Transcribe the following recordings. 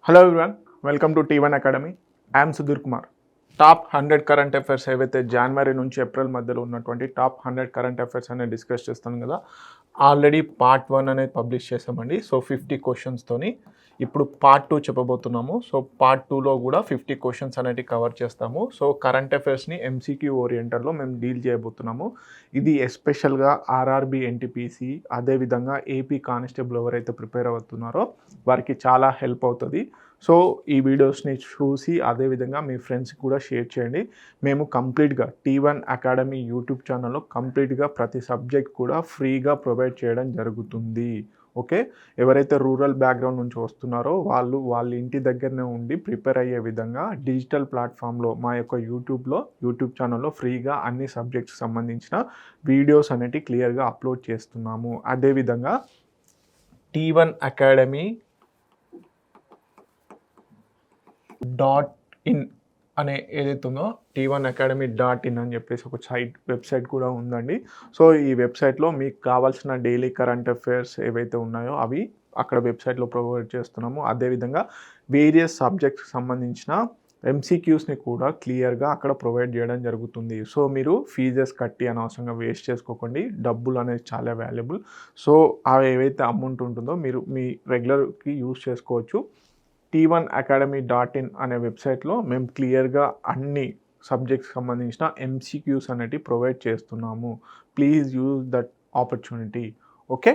Hello everyone, welcome to T1 academy. I'm Sudheer Kumar. Top 100 current affairs ఏవైతే జనవరి నుంచి April మధ్యలో ఉన్నటువంటి టాప్ 100 కరెంట్ అఫైర్స్ అనేది డిస్కస్ చేస్తాను కదా. ఆల్రెడీ పార్ట్ 1 అనేది పబ్లిష్ చేసామండి. సో 50 క్వశ్చన్స్తోని ఇప్పుడు పార్ట్ 2 చెప్పబోతున్నాము. సో పార్ట్ 2లో కూడా 50 క్వశ్చన్స్ అనేవి కవర్ చేస్తాము. సో కరెంట్ అఫైర్స్ని MCQ ఓరియంటెడ్లో మేము డీల్ చేయబోతున్నాము. ఇది ఎస్పెషల్గా ఆర్ఆర్బి ఎన్టీపీసీ అదేవిధంగా ఏపీ కానిస్టేబుల్ ఎవరైతే ప్రిపేర్ అవుతున్నారో వారికి చాలా హెల్ప్ అవుతుంది. సో ఈ వీడియోస్ని చూసి అదేవిధంగా మీ ఫ్రెండ్స్కి కూడా షేర్ చేయండి. మేము కంప్లీట్గా T1 అకాడమీ యూట్యూబ్ ఛానల్లో కంప్లీట్గా ప్రతి సబ్జెక్ట్ కూడా ఫ్రీగా ప్రొవైడ్ చేయడం జరుగుతుంది. ఓకే, ఎవరైతే రూరల్ బ్యాక్గ్రౌండ్ నుంచి వస్తున్నారో వాళ్ళ ఇంటి దగ్గరనే ఉండి ప్రిపేర్ అయ్యే విధంగా డిజిటల్ ప్లాట్ఫామ్లో మా యొక్క యూట్యూబ్ ఛానల్లో ఫ్రీగా అన్ని సబ్జెక్ట్స్కి సంబంధించిన వీడియోస్ అనేవి క్లియర్గా అప్లోడ్ చేస్తున్నాము. అదేవిధంగా T1 అకాడమీ .in అనే ఏదైతే ఉందో T1 అకాడమీ .in అని చెప్పేసి ఒక వెబ్సైట్ కూడా ఉందండి. సో ఈ వెబ్సైట్లో మీకు కావాల్సిన డైలీ కరెంట్ అఫైర్స్ ఏవైతే ఉన్నాయో అవి అక్కడ వెబ్సైట్లో ప్రొవైడ్ చేస్తున్నాము. అదేవిధంగా వేరియస్ సబ్జెక్ట్స్కి సంబంధించిన MCQస్ని కూడా క్లియర్గా అక్కడ ప్రొవైడ్ చేయడం జరుగుతుంది. సో మీరు ఫీజెస్ కట్టి అనవసరంగా వేస్ట్ చేసుకోకండి. డబ్బులు అనేది చాలా వాల్యుబుల్. సో అవి ఏవైతే అమౌంట్ ఉంటుందో మీరు మీ రెగ్యులర్కి యూజ్ చేసుకోవచ్చు. T1 అకాడమీ .in అనే వెబ్సైట్లో మేము క్లియర్గా అన్ని సబ్జెక్ట్స్ సంబంధించిన MCQs అనేవి ప్రొవైడ్ చేస్తున్నాము. Please use that opportunity. Okay,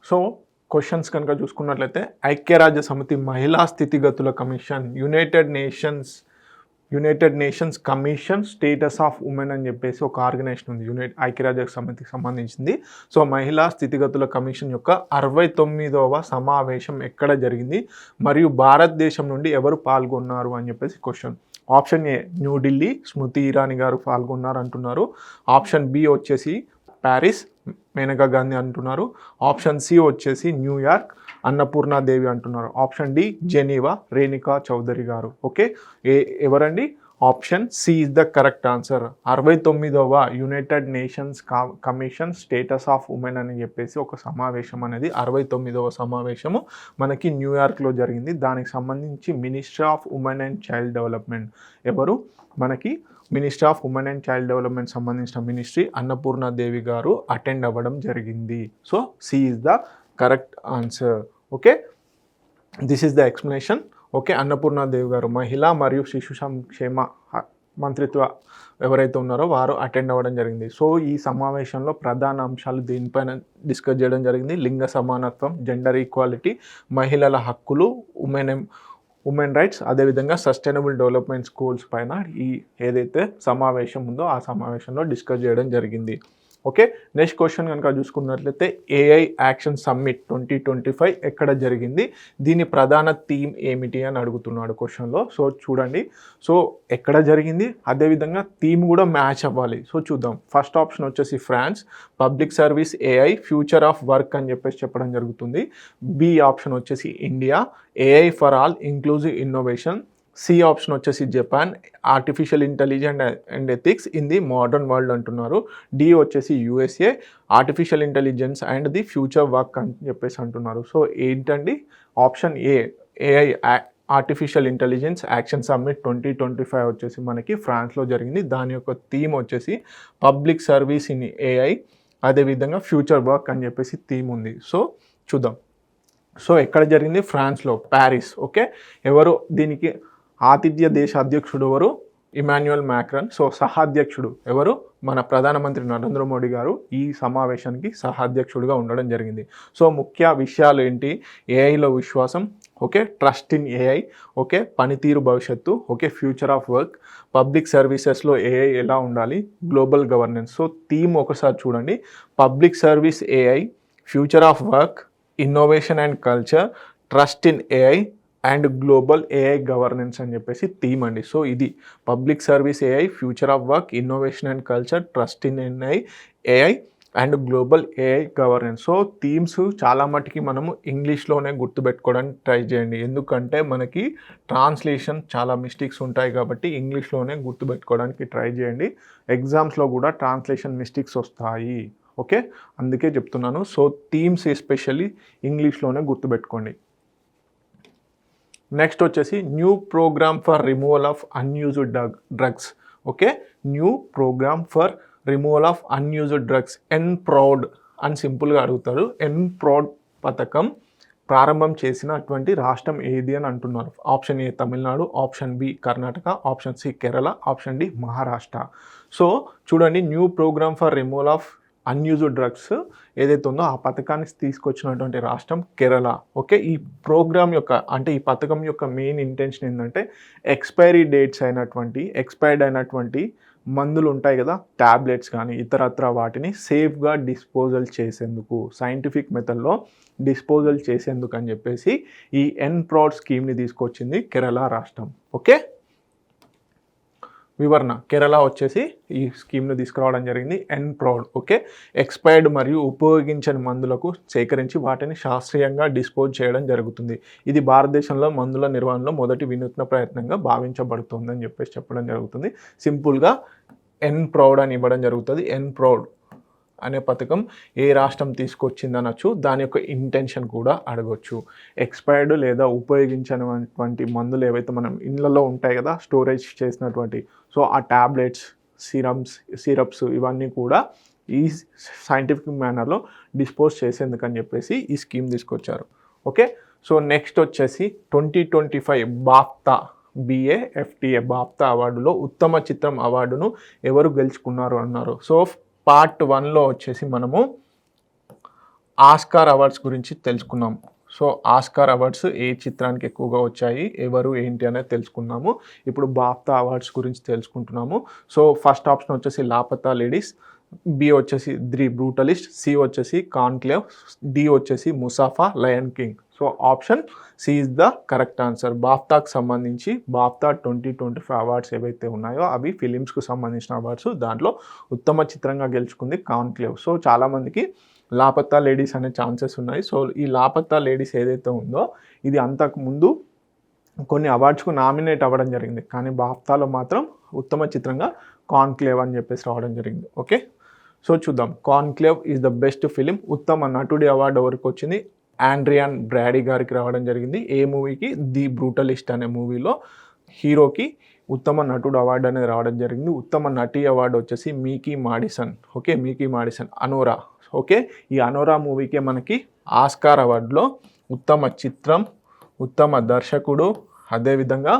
so questions కనుక చూసుకున్నట్లయితే ఐక్యరాజ్య సమితి మహిళా స్థితిగతుల commission united nations commission status of women అని చెప్పేసి ఒక ఆర్గనైజేషన్ ఉంది, ఐక్యరాజ్య సమితికి సంబంధించింది. సో మహిళా స్థితిగతుల కమిషన్ యొక్క 69వ సమావేశం ఎక్కడ జరిగింది మరియు భారతదేశం నుండి ఎవరు పాల్గొన్నారు అని చెప్పేసి క్వశ్చన్. ఆప్షన్ ఏ న్యూఢిల్లీ, స్మృతి ఇరానీ గారు పాల్గొన్నారు అంటున్నారు. ఆప్షన్ బి వచ్చేసి ప్యారిస్, మేనకా గాంధీ అంటున్నారు. ఆప్షన్ సి వచ్చేసి న్యూయార్క్, అన్నపూర్ణాదేవి అంటున్నారు. Option D Geneva, Renuka Chowdary గారు. ఓకే, ఎవరండి? Option C is the correct answer. 69వ United nations commission status of women అని చెప్పేసి ఒక సమావేశం అనేది 69వ సమావేశము మనకి న్యూయార్క్లో జరిగింది. దానికి సంబంధించి ministry of women and child development ఎవరు? మనకి ministry of women and child development సంబంధించిన మినిస్ట్రీ అన్నపూర్ణాదేవి గారు అటెండ్ అవ్వడం జరిగింది. So C is the correct answer. Okay, this is the explanation. Okay, Annapurnadevi గారు మహిళా మరియు శిశు సంక్షేమ మంత్రిత్వ ఎవరైతే ఉన్నారో వారు అటెండ్ అవ్వడం జరిగింది. సో ఈ సమావేశంలో ప్రధాన అంశాలు దీనిపైన డిస్కస్ చేయడం జరిగింది. లింగ సమానత్వం, జెండర్ ఈక్వాలిటీ, మహిళల హక్కులు, ఉమెన్ రైట్స్, అదేవిధంగా సస్టైనబుల్ డెవలప్మెంట్ గోల్స్ పైన ఈ ఏదైతే సమావేశం ఉందో ఆ సమావేశంలో డిస్కస్ చేయడం జరిగింది. ఓకే, నెక్స్ట్ క్వశ్చన్ కనుక చూసుకున్నట్లయితే AI యాక్షన్ సమ్మిట్ 2025 ఎక్కడ జరిగింది, దీని ప్రధాన థీమ్ ఏమిటి అని అడుగుతున్నాడు క్వశ్చన్లో. సో చూడండి, సో ఎక్కడ జరిగింది అదేవిధంగా థీమ్ కూడా మ్యాచ్ అవ్వాలి. సో చూద్దాం. ఫస్ట్ ఆప్షన్ వచ్చేసి France, public service AI future of work అని చెప్పేసి చెప్పడం జరుగుతుంది. బి ఆప్షన్ వచ్చేసి India, AI for all inclusive innovation. C option వచ్చేసి Japan, artificial intelligence and ethics in the modern world అంటున్నారు. డి వచ్చేసి USA, artificial intelligence and the future work అని చెప్పేసి అంటున్నారు. సో ఏంటండి? Option A AI artificial intelligence action summit 2025 వచ్చేసి మనకి ఫ్రాన్స్లో జరిగింది. దాని యొక్క థీమ్ వచ్చేసి పబ్లిక్ సర్వీస్ ఇన్ AI, అదేవిధంగా ఫ్యూచర్ వర్క్ అని చెప్పేసి థీమ్ ఉంది. సో చూద్దాం. సో ఎక్కడ జరిగింది? ఫ్రాన్స్లో, ప్యారిస్. ఓకే, ఎవరు దీనికి ఆతిథ్య దేశ అధ్యక్షుడు ఎవరు? ఇమాన్యుయల్ మ్యాక్రాన్. సో సహాధ్యక్షుడు ఎవరు? మన ప్రధానమంత్రి నరేంద్ర మోడీ గారు ఈ సమావేశానికి సహాధ్యక్షుడిగా ఉండడం జరిగింది. సో ముఖ్య విషయాలు ఏంటి? ఏఐలో విశ్వాసం, okay, trust in AI, okay, పనితీరు భవిష్యత్తు, okay, future of work, public సర్వీసెస్లో AI ఎలా ఉండాలి, గ్లోబల్ గవర్నెన్స్. సో థీమ్ ఒకసారి చూడండి. Public service AI, future of work, innovation and culture, trust in AI and global AI governance అని చెప్పేసి theme అండి. సో ఇది public service AI, future of work, innovation and culture, trust in AI and global AI governance. So themes చాలా మటుకి మనము ఇంగ్లీష్లోనే గుర్తుపెట్టుకోవడానికి try చేయండి. ఎందుకంటే మనకి ట్రాన్స్లేషన్ చాలా మిస్టేక్స్ ఉంటాయి కాబట్టి ఇంగ్లీష్లోనే గుర్తుపెట్టుకోవడానికి ట్రై చేయండి. ఎగ్జామ్స్లో కూడా ట్రాన్స్లేషన్ మిస్టేక్స్ వస్తాయి. ఓకే, అందుకే చెప్తున్నాను. సో థీమ్స్ ఎస్పెషల్లీ ఇంగ్లీష్లోనే గుర్తుపెట్టుకోండి. నెక్స్ట్ వచ్చేసి new program for removal of unused drugs. Okay, new program for removal of unused drugs, NPROUD అని సింపుల్గా అడుగుతారు. ఎన్ప్రౌడ్ పథకం ప్రారంభం చేసినటువంటి రాష్ట్రం ఏది అని అంటున్నారు. Option A Tamil Nadu, option B Karnataka, option C Kerala, option D Maharashtra. So చూడండి, new program for removal of unused drugs ఏదైతే ఉందో ఆ పథకాన్ని తీసుకొచ్చినటువంటి రాష్ట్రం కేరళ. ఓకే, ఈ ప్రోగ్రామ్ యొక్క అంటే ఈ పథకం యొక్క మెయిన్ ఇంటెన్షన్ ఏంటంటే ఎక్స్పైర్డ్ అయినటువంటి మందులు ఉంటాయి కదా, ట్యాబ్లెట్స్ కానీ ఇతరత్ర వాటిని సేఫ్గా డిస్పోజల్ చేసేందుకు, సైంటిఫిక్ మెథడ్లో డిస్పోజల్ చేసేందుకు అని చెప్పేసి ఈ ఎన్ప్రౌడ్ స్కీమ్ని తీసుకొచ్చింది కేరళ రాష్ట్రం. ఓకే, వివరణ, కేరళ వచ్చేసి ఈ స్కీమ్ను తీసుకురావడం జరిగింది, ఎన్ప్రౌడ్. ఓకే, ఎక్స్పైర్డ్ మరియు ఉపయోగించని మందులకు సేకరించి వాటిని శాస్త్రీయంగా డిస్పోజ్ చేయడం జరుగుతుంది. ఇది భారతదేశంలో మందుల నిర్వహణలో మొదటి వినూత్న ప్రయత్నంగా భావించబడుతుంది అని చెప్పేసి చెప్పడం జరుగుతుంది. సింపుల్గా ఎన్ప్రౌడ్ అని ఇవ్వడం జరుగుతుంది. ఎన్ప్రౌడ్ అనే పథకం ఏ రాష్ట్రం తీసుకొచ్చింది అనొచ్చు, దాని యొక్క ఇంటెన్షన్ కూడా అడగొచ్చు. ఎక్స్పైర్డ్ లేదా ఉపయోగించినటువంటి మందులు ఏవైతే మనం ఇళ్ళలో ఉంటాయి కదా, స్టోరేజ్ చేసినటువంటి, సో ఆ ట్యాబ్లెట్స్, సిరప్స్ ఇవన్నీ కూడా ఈ సైంటిఫిక్ మేనర్లో డిస్పోజ్ చేసేందుకు అని చెప్పేసి ఈ స్కీమ్ తీసుకొచ్చారు. ఓకే, సో నెక్స్ట్ వచ్చేసి 2025 బాఫ్తా BAFTA బాఫ్తా అవార్డులో ఉత్తమ చిత్రం అవార్డును ఎవరు గెలుచుకున్నారు అన్నారు. సో పార్ట్ 1లో వచ్చేసి మనము ఆస్కార్ అవార్డ్స్ గురించి తెలుసుకున్నాం. సో ఆస్కార్ అవార్డ్స్ ఏ చిత్రానికి ఎక్కువగా వచ్చాయి, ఎవరు ఏంటి అనేది తెలుసుకున్నాము. ఇప్పుడు బాఫ్తా అవార్డ్స్ గురించి తెలుసుకుంటున్నాము. సో ఫస్ట్ ఆప్షన్ వచ్చేసి లాపతా లేడీస్, బి వచ్చేసి ది బ్రూటలిస్ట్, సి వచ్చేసి కాన్క్లేవ్, డి వచ్చేసి ముసాఫా Lion King. So option C is the correct answer. బాఫ్తాకు సంబంధించి బాఫ్తా 2025 అవార్డ్స్ ఏవైతే ఉన్నాయో అవి ఫిలిమ్స్కు సంబంధించిన అవార్డ్స్. దాంట్లో ఉత్తమ చిత్రంగా గెలుచుకుంది కాన్క్లేవ్. సో చాలామందికి లాపతా లేడీస్ అనే ఛాన్సెస్ ఉన్నాయి. సో ఈ లాపతా లేడీస్ ఏదైతే ఉందో ఇది అంతకుముందు కొన్ని అవార్డ్స్కు నామినేట్ అవ్వడం జరిగింది, కానీ బాఫ్తాలో మాత్రం ఉత్తమ చిత్రంగా కాన్క్లేవ్ అని చెప్పేసి రావడం జరిగింది. ఓకే, సో చూద్దాం. Conclave is the best film. ఉత్తమ నటుడి అవార్డు ఎవరికి వచ్చింది? ఆండ్రియాన్ బ్రాడీ గారికి రావడం జరిగింది. ఏ మూవీకి? ది బ్రూటలిస్ట్ అనే మూవీలో హీరోకి ఉత్తమ నటుడు అవార్డు అనేది రావడం జరిగింది. ఉత్తమ నటి అవార్డు వచ్చేసి మీకీ మాడిసన్. ఓకే, మీకీ మాడిసన్, అనోరా. ఓకే, ఈ అనోరా మూవీకే మనకి ఆస్కార్ అవార్డులో ఉత్తమ చిత్రం, ఉత్తమ దర్శకుడు, అదేవిధంగా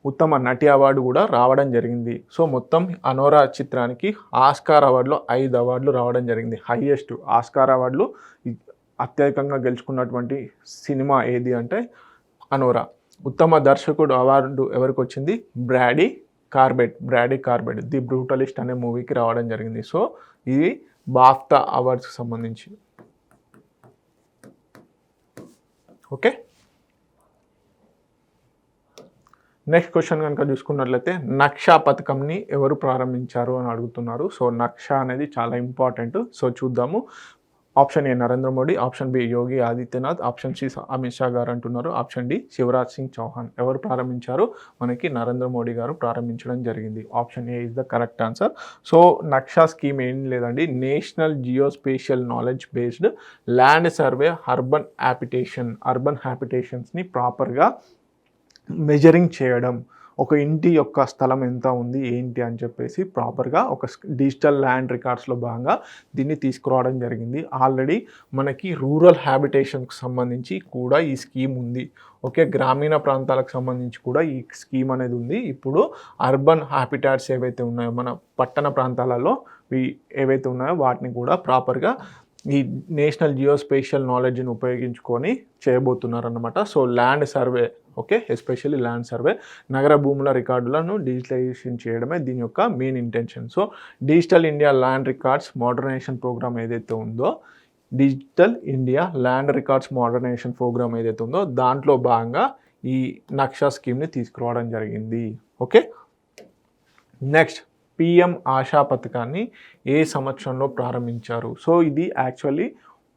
ఉత్తమ నటి అవార్డు కూడా రావడం జరిగింది. సో మొత్తం అనోరా చిత్రానికి ఆస్కార్ అవార్డులో 5 అవార్డులు రావడం జరిగింది. హైయెస్ట్ ఆస్కార్ అవార్డులు అత్యధికంగా గెలుచుకున్నటువంటి సినిమా ఏది అంటే అనోరా. ఉత్తమ దర్శకుడు అవార్డు ఎవరికి వచ్చింది? బ్రాడీ కార్బెట్ ది బ్రూటలిస్ట్ అనే మూవీకి రావడం జరిగింది. సో ఇది బాఫ్తా అవార్డ్స్కి సంబంధించి. ఓకే, నెక్స్ట్ క్వశ్చన్ కనుక చూసుకున్నట్లయితే నక్షా పథకంని ఎవరు ప్రారంభించారు అని అడుగుతున్నారు. సో నక్షా అనేది చాలా ఇంపార్టెంట్. సో చూద్దాము. Option A Narendra Modi, option B Yogi Adityanath, option C Amit Shah గారు అంటున్నారు, ఆప్షన్ డి శివరాజ్ సింగ్ చౌహాన్. ఎవరు ప్రారంభించారు? మనకి నరేంద్ర మోడీ గారు ప్రారంభించడం జరిగింది. Option A is the correct answer. So Naksha scheme ఏం లేదండి, national geospatial knowledge based land survey urban హ్యాబిటేషన్స్ని ప్రాపర్గా మెజరింగ్ చేయడం, ఒక ఇంటి యొక్క స్థలం ఎంత ఉంది ఏంటి అని చెప్పేసి ప్రాపర్గా ఒక డిజిటల్ ల్యాండ్ రికార్డ్స్లో భాగంగా దీన్ని తీసుకురావడం జరిగింది. ఆల్రెడీ మనకి రూరల్ హ్యాబిటేషన్కి సంబంధించి కూడా ఈ స్కీమ్ ఉంది. ఓకే, గ్రామీణ ప్రాంతాలకు సంబంధించి కూడా ఈ స్కీమ్ అనేది ఉంది. ఇప్పుడు అర్బన్ హ్యాబిటాట్స్ ఏవైతే ఉన్నాయో మన పట్టణ ప్రాంతాలలో ఏవైతే ఉన్నాయో వాటిని కూడా ప్రాపర్గా ఈ నేషనల్ జియోస్పేషియల్ నాలెడ్జ్ని ఉపయోగించుకొని చేయబోతున్నారు అన్నమాట. So land survey, okay, especially land survey, నగర భూముల రికార్డులను డిజిటలైజేషన్ చేయడమే దీని యొక్క main intention. So digital India land records modernisation programme ఏదైతే ఉందో, digital India land records modernisation programme ఏదైతే ఉందో దాంట్లో భాగంగా ఈ నక్షా స్కీమ్ని తీసుకురావడం జరిగింది. ఓకే, నెక్స్ట్ పిఎం ఆశా పథకాన్ని ఏ సంవత్సరంలో ప్రారంభించారు? సో ఇది యాక్చువల్లీ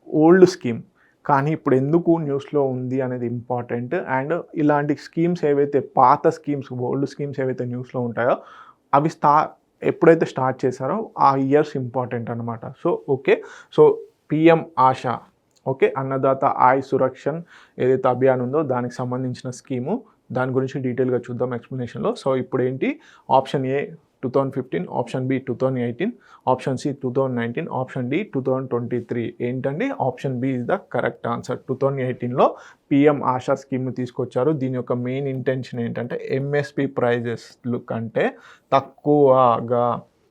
ఓల్డ్ స్కీమ్, కానీ ఇప్పుడు ఎందుకు న్యూస్లో ఉంది అనేది ఇంపార్టెంట్. అండ్ ఇలాంటి స్కీమ్స్ ఏవైతే పాత స్కీమ్స్, ఓల్డ్ స్కీమ్స్ ఏవైతే న్యూస్లో ఉంటాయో అవి ఎప్పుడైతే స్టార్ట్ చేశారో ఆ ఇయర్స్ ఇంపార్టెంట్ అనమాట. So okay, so PM Aasha okay, Annadata Aay Surakshan ఏదైతే అభియాన్ ఉందో దానికి సంబంధించిన స్కీము, దాని గురించి డీటెయిల్గా చూద్దాం ఎక్స్ప్లెనేషన్లో. సో ఇప్పుడు ఏంటి, option A 2015, option B 2018, option C 2019, option D 2023. ఏంటండి, option B is the correct answer. 2018లో పిఎం ఆశా స్కీమ్ను తీసుకొచ్చారు. దీని యొక్క మెయిన్ ఇంటెన్షన్ ఏంటంటే ఎంఎస్పి ప్రైజెస్ కంటే తక్కువగా,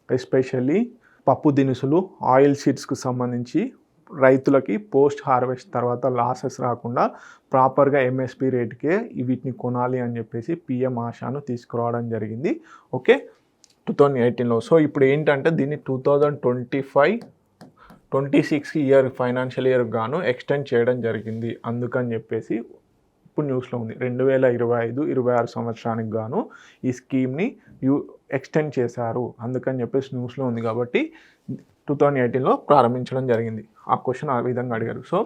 ఎస్పెషల్లీ పప్పు దినుసులు, ఆయిల్ సీడ్స్కు సంబంధించి రైతులకి పోస్ట్ హార్వెస్ట్ తర్వాత లాసెస్ రాకుండా ప్రాపర్గా ఎంఎస్పి రేట్కే వీటిని కొనాలి అని చెప్పేసి పిఎం ఆశాను తీసుకురావడం జరిగింది. ఓకే, 2018లో. సో ఇప్పుడు ఏంటంటే దీన్ని 2025-26 ఇయర్ ఫైనాన్షియల్ ఇయర్ గాను ఎక్స్టెండ్ చేయడం జరిగింది. అందుకని చెప్పేసి ఇప్పుడు న్యూస్లో ఉంది 2025-26 సంవత్సరానికి గాను ఈ స్కీమ్ని ఎక్స్టెండ్ చేశారు. అందుకని చెప్పేసి న్యూస్లో ఉంది కాబట్టి 2018లో ప్రారంభించడం జరిగింది. ఆ క్వశ్చన్ ఆ విధంగా అడిగారు. సో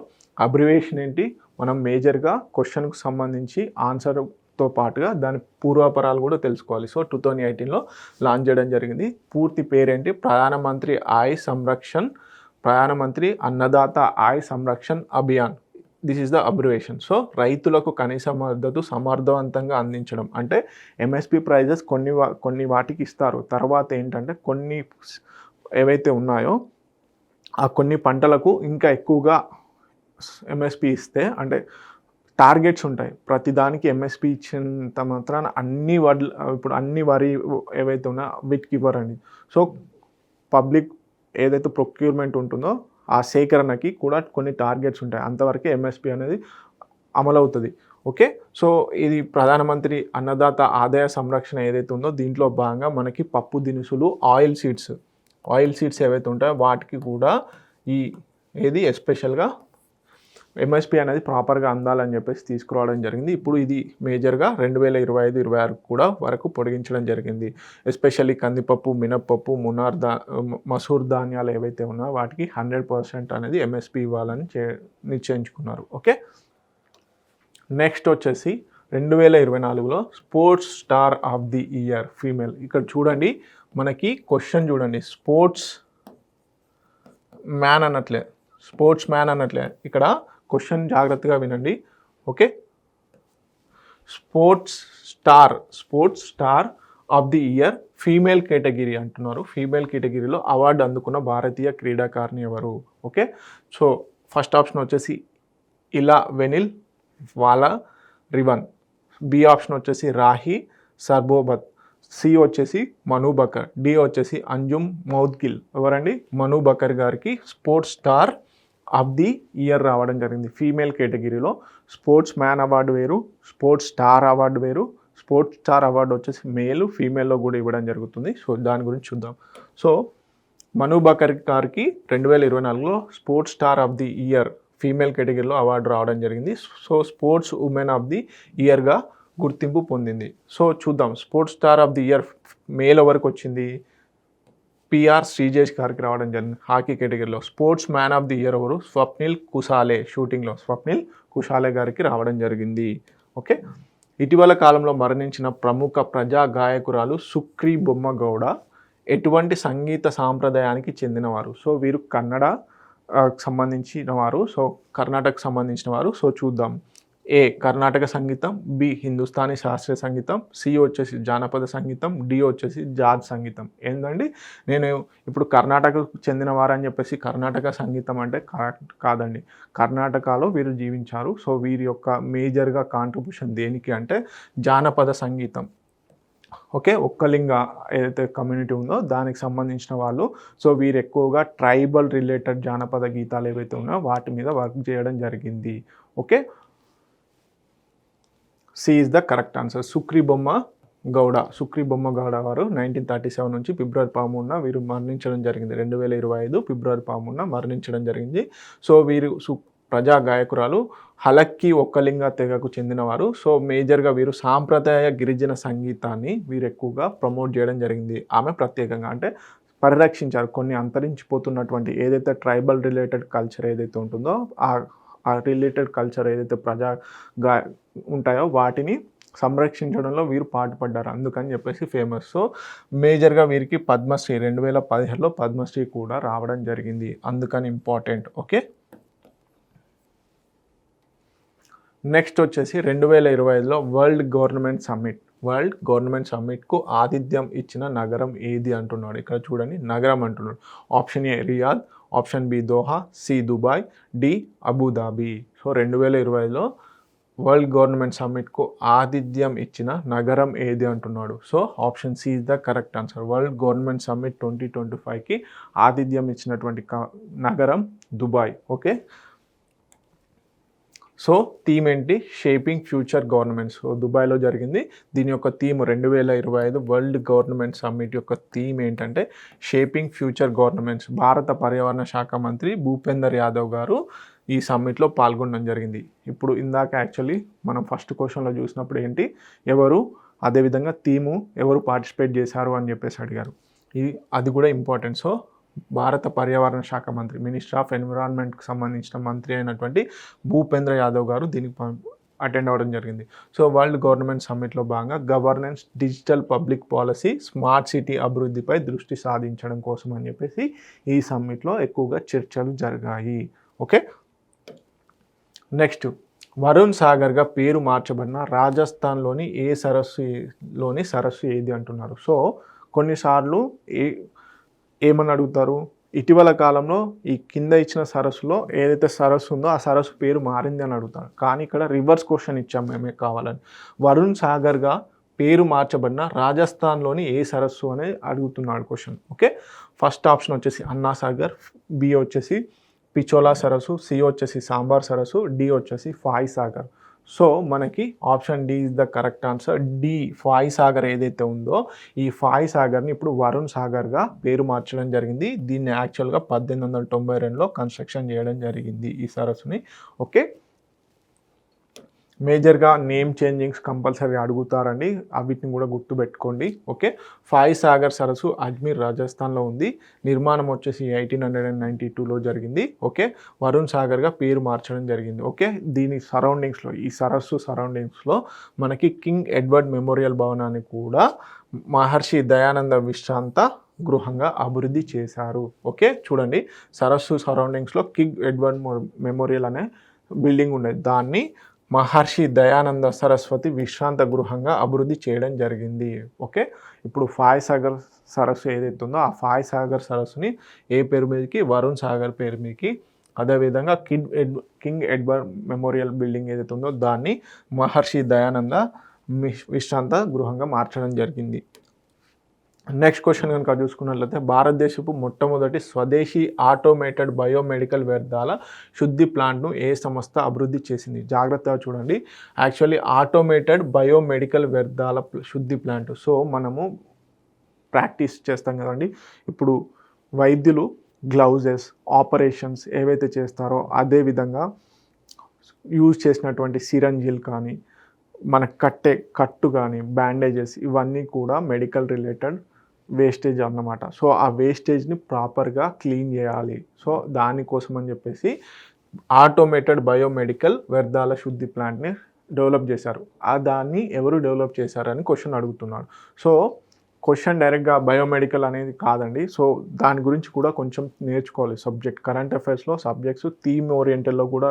అబ్రివేషన్ ఏంటి, మనం మేజర్గా క్వశ్చన్కు సంబంధించి ఆన్సర్తో పాటుగా దాని పూర్వాపరాలు కూడా తెలుసుకోవాలి. సో 2018లో లాంచ్ చేయడం జరిగింది. పూర్తి పేరేంటి, ప్రధానమంత్రి అన్నదాత ఆయ్ Sanrakshan Abhiyan. This is the abbreviation. So రైతులకు కనీస మద్దతు సమర్థవంతంగా అందించడం అంటే ఎంఎస్పి ప్రైజెస్ కొన్ని వాటికి ఇస్తారు. తర్వాత ఏంటంటే కొన్ని ఏవైతే ఉన్నాయో ఆ కొన్ని పంటలకు ఇంకా ఎక్కువగా ఎంఎస్పి ఇస్తే, అంటే టార్గెట్స్ ఉంటాయి ప్రతిదానికి ఎంఎస్పి ఇచ్చినంత మాత్రాన అన్ని వరి ఏవైతే ఉన్నాయో వీటికి ఇవ్వరండి. సో పబ్లిక్ ఏదైతే ప్రొక్యూర్మెంట్ ఉంటుందో ఆ సేకరణకి కూడా కొన్ని టార్గెట్స్ ఉంటాయి, అంతవరకే ఎంఎస్పి అనేది అమలవుతుంది. ఓకే, సో ఇది ప్రధానమంత్రి అన్నదాత ఆదాయ సంరక్షణ ఏదైతే ఉందో దీంట్లో భాగంగా మనకి పప్పు దినుసులు, ఆయిల్ సీడ్స్ ఏవైతే ఉంటాయో వాటికి కూడా ఏది ఎస్పెషల్గా ఎంఎస్పి అనేది ప్రాపర్గా అందాలని చెప్పేసి తీసుకురావడం జరిగింది. ఇప్పుడు ఇది మేజర్గా 2025-26 కూడా వరకు పొడిగించడం జరిగింది. ఎస్పెషల్లీ కందిపప్పు, మినప్పప్పు, మసూర్ ధాన్యాలు ఏవైతే ఉన్నాయో వాటికి 100% అనేది ఎంఎస్పి ఇవ్వాలని నిశ్చయించుకున్నారు. ఓకే, నెక్స్ట్ వచ్చేసి 2024లో sports star of the year female. ఇక్కడ చూడండి, మనకి క్వశ్చన్ చూడండి, స్పోర్ట్స్ మ్యాన్ అనట్లే ఇక్కడ క్వశ్చన్ జాగ్రత్తగా వినండి. Okay, sports star of the year female category అంటున్నారు. ఫీమేల్ కేటగిరీలో అవార్డు అందుకున్న భారతీయ క్రీడాకారిణి ఎవరు? ఓకే, సో ఫస్ట్ ఆప్షన్ వచ్చేసి ఇలా వెనిల్ వాలా రివన్, బి ఆప్షన్ వచ్చేసి రాహి సర్బోబత్, సి వచ్చేసి మను బకర్, డి వచ్చేసి అంజుమ్ మౌద్గిల్. ఎవరండి? మను బకర్ గారికి sports star of the year రావడం జరిగింది. ఫీమేల్ కేటగిరీలో స్పోర్ట్స్ మ్యాన్ అవార్డు వేరు, స్పోర్ట్స్ స్టార్ అవార్డు వేరు. స్పోర్ట్స్ స్టార్ అవార్డు వచ్చేసి మేలు, ఫీమేల్లో కూడా ఇవ్వడం జరుగుతుంది. సో దాని గురించి చూద్దాం. సో మను బకర్ గారికి 2024లో sports star of the year female కేటగిరీలో అవార్డు రావడం జరిగింది. So sports women of the ఇయర్గా గుర్తింపు పొందింది. సో చూద్దాం, sports star of the year male ఎవరికి వచ్చింది? పిఆర్ శ్రీజేష్ గారికి రావడం జరిగింది హాకీ కేటగిరీలో. Sports man of the year ఎవరు? స్వప్నిల్ కుషాలే, షూటింగ్లో స్వప్నిల్ కుషాలే గారికి రావడం జరిగింది. ఓకే, ఇటీవల కాలంలో మరణించిన ప్రముఖ ప్రజా గాయకురాలు సుక్రీ బొమ్మగౌడ ఎటువంటి సంగీత సాంప్రదాయానికి చెందినవారు? సో వీరు కన్నడ సంబంధించిన వారు, సో కర్ణాటకకు సంబంధించిన వారు. సో చూద్దాం, ఏ కర్ణాటక సంగీతం, బి హిందుస్థానీ శాస్త్రీయ సంగీతం, సి వచ్చేసి జానపద సంగీతం, డి వచ్చేసి జాజ్ సంగీతం. ఏంటండి, నేను ఇప్పుడు కర్ణాటకకు చెందిన వారని చెప్పేసి కర్ణాటక సంగీతం అంటే కాదండి. కర్ణాటకలో వీరు జీవించారు. సో వీరి యొక్క మేజర్గా కాంట్రిబ్యూషన్ దేనికి అంటే జానపద సంగీతం. ఓకే, ఒక్కలింగ ఏదైతే కమ్యూనిటీ ఉందో దానికి సంబంధించిన వాళ్ళు. సో వీరు ఎక్కువగా ట్రైబల్ రిలేటెడ్ జానపద గీతాలు ఏవైతే ఉన్నాయో వాటి మీద వర్క్ చేయడం జరిగింది. Okay, C is the correct answer. Sukri Bomma Gowda వారు 1937 నుంచి ఫిబ్రవరి 13న వీరు మరణించడం జరిగింది. 2025 ఫిబ్రవరి 13న మరణించడం జరిగింది. సో వీరు ప్రజా గాయకురాలు, హలక్కి ఒక్కలింగ తెగకు చెందినవారు. సో మేజర్గా వీరు సాంప్రదాయ గిరిజన సంగీతాన్ని వీరు ఎక్కువగా ప్రమోట్ చేయడం జరిగింది. ఆమె ప్రత్యేకంగా అంటే పరిరక్షించారు కొన్ని అంతరించిపోతున్నటువంటి ఏదైతే ట్రైబల్ రిలేటెడ్ కల్చర్ ఏదైతే ఉంటుందో ఆ రిలేటెడ్ కల్చర్ ఏదైతే ఉంటాయో వాటిని సంరక్షించడంలో వీరు పాటుపడ్డారు, అందుకని చెప్పేసి ఫేమస్. సో మేజర్గా వీరికి పద్మశ్రీ 2017లో పద్మశ్రీ కూడా రావడం జరిగింది, అందుకని ఇంపార్టెంట్. ఓకే, నెక్స్ట్ వచ్చేసి 2025లో వరల్డ్ గవర్నమెంట్ సమ్మిట్కు ఆతిథ్యం ఇచ్చిన నగరం ఏది అంటున్నాడు. ఇక్కడ చూడండి నగరం అంటున్నాడు. Option A Riyadh, option B Doha, C Dubai, D Abu Dhabi. So 2025లో వరల్డ్ గవర్నమెంట్ సమ్మిట్కు ఆతిథ్యం ఇచ్చిన నగరం ఏది అంటున్నాడు. So option C is the correct answer. World government summit 2025కి ఆతిథ్యం ఇచ్చినటువంటి నగరం దుబాయ్. ఓకే, సో థీమ్ ఏంటి? Shaping future governments. సో దుబాయ్లో జరిగింది. దీని యొక్క థీమ్ 2025 వరల్డ్ గవర్నమెంట్ సమ్మిట్ యొక్క థీమ్ ఏంటంటే షేపింగ్ ఫ్యూచర్ గవర్నమెంట్స్. భారత పర్యావరణ శాఖ మంత్రి భూపేందర్ యాదవ్ గారు ఈ సమ్మిట్లో పాల్గొనడం జరిగింది. ఇప్పుడు ఇందాక యాక్చువల్లీ మనం ఫస్ట్ క్వశ్చన్లో చూసినప్పుడు ఏంటి, ఎవరు, అదేవిధంగా థీము ఎవరు పార్టిసిపేట్ చేశారు అని చెప్పేసి అడిగారు. అది కూడా ఇంపార్టెంట్. సో భారత పర్యావరణ శాఖ మంత్రి, మినిస్టర్ ఆఫ్ ఎన్విరాన్మెంట్కి సంబంధించిన మంత్రి అయినటువంటి భూపేంద్ర యాదవ్ గారు దీనికి అటెండ్ అవ్వడం జరిగింది. సో వరల్డ్ గవర్నమెంట్ సమ్మిట్లో భాగంగా governance, digital public policy, smart city అభివృద్ధిపై దృష్టి సాధించడం కోసం అని చెప్పేసి ఈ సమ్మిట్లో ఎక్కువగా చర్చలు జరిగాయి. ఓకే, నెక్స్ట్ వరుణ్ సాగర్గా పేరు మార్చబడిన రాజస్థాన్లోని ఏ సరస్సు ఏది అంటున్నారు. సో కొన్నిసార్లు ఏమని అడుగుతారు, ఇటీవల కాలంలో ఈ కింద ఇచ్చిన సరస్సులో ఏదైతే సరస్సు ఉందో ఆ సరస్సు పేరు మారింది అని అడుగుతారు. కానీ ఇక్కడ రివర్స్ క్వశ్చన్ ఇచ్చాం మేమే కావాలని. వరుణ్ సాగర్గా పేరు మార్చబడిన రాజస్థాన్లోని ఏ సరస్సు అనేది అడుగుతున్నాడు క్వశ్చన్. ఓకే, ఫస్ట్ ఆప్షన్ వచ్చేసి అన్నా సాగర్, బి వచ్చేసి పిచోలా సరస్సు, సి వచ్చేసి సాంబార్ సరస్సు, డి వచ్చేసి ఫాయ్ సాగర్. సో మనకి option D is the correct answer. D Foy Sagar ఏదైతే ఉందో ఈ ఫాయ్ సాగర్ని ఇప్పుడు వరుణ్ సాగర్గా పేరు మార్చడం జరిగింది. దీన్ని యాక్చువల్గా 1892లో కన్స్ట్రక్షన్ చేయడం జరిగింది ఈ సరస్సుని. ఓకే, మేజర్గా నేమ్ చేంజింగ్స్ కంపల్సరీ అడుగుతారండి, వీటిని కూడా గుర్తుపెట్టుకోండి. ఓకే, ఫాయ్ సాగర్ సరస్సు అజ్మీర్ రాజస్థాన్లో ఉంది. నిర్మాణం వచ్చేసి 1892లో జరిగింది. ఓకే, వరుణ్ సాగర్గా పేరు మార్చడం జరిగింది. ఓకే, దీని సరౌండింగ్స్లో, ఈ సరస్సు సరౌండింగ్స్లో మనకి కింగ్ ఎడ్వర్డ్ మెమోరియల్ భవనాన్ని కూడా మహర్షి దయానంద విశ్రాంత గృహంగా అభివృద్ధి చేశారు. ఓకే, చూడండి సరస్సు సరౌండింగ్స్లో కింగ్ ఎడ్వర్డ్ మెమోరియల్ అనే బిల్డింగ్ ఉండేది, దాన్ని మహర్షి దయానంద సరస్వతి విశ్రాంత గృహంగా అభివృద్ధి చేయడం జరిగింది. ఓకే, ఇప్పుడు ఫాయ్ సాగర్ సరస్సు ఏదైతే ఉందో ఆ ఫాయ్ సాగర్ సరస్సుని ఏ పేరు మీదకి? వరుణ్ సాగర్ పేరు మీదకి. అదేవిధంగా కింగ్ ఎడ్వర్డ్ మెమోరియల్ బిల్డింగ్ ఏదైతే ఉందో దాన్ని మహర్షి దయానంద విశ్రాంత గృహంగా మార్చడం జరిగింది. నెక్స్ట్ క్వశ్చన్ కనుక చూసుకున్నట్లయితే భారతదేశపు మొట్టమొదటి స్వదేశీ ఆటోమేటెడ్ బయోమెడికల్ వ్యర్థాల శుద్ధి ప్లాంట్ను ఏ సంస్థ అభివృద్ధి చేసింది? జాగ్రత్తగా చూడండి. యాక్చువల్లీ ఆటోమేటెడ్ బయోమెడికల్ వ్యర్థాల శుద్ధి ప్లాంట్. సో మనము ప్రాక్టీస్ చేస్తాం కదండి, ఇప్పుడు వైద్యులు గ్లౌజెస్, ఆపరేషన్స్ ఏవైతే చేస్తారో అదేవిధంగా యూజ్ చేసినటువంటి సిరంజీలు కానీ, మన కట్టు కానీ, బ్యాండేజెస్, ఇవన్నీ కూడా మెడికల్ రిలేటెడ్ వేస్టేజ్ అన్నమాట. సో ఆ వేస్టేజ్ని ప్రాపర్గా క్లీన్ చేయాలి. సో దానికోసం అని చెప్పేసి ఆటోమేటెడ్ బయోమెడికల్ వ్యర్థాల శుద్ధి ప్లాంట్ని డెవలప్ చేశారు. దాన్ని ఎవరు డెవలప్ చేశారని క్వశ్చన్ అడుగుతున్నాడు. సో క్వశ్చన్ డైరెక్ట్గా బయోమెడికల్ అనేది కాదండి. సో దాని గురించి కూడా కొంచెం నేర్చుకోవాలి. సబ్జెక్ట్ కరెంట్ అఫైర్స్లో సబ్జెక్ట్స్ థీమ్ ఓరియంటెడ్లో కూడా,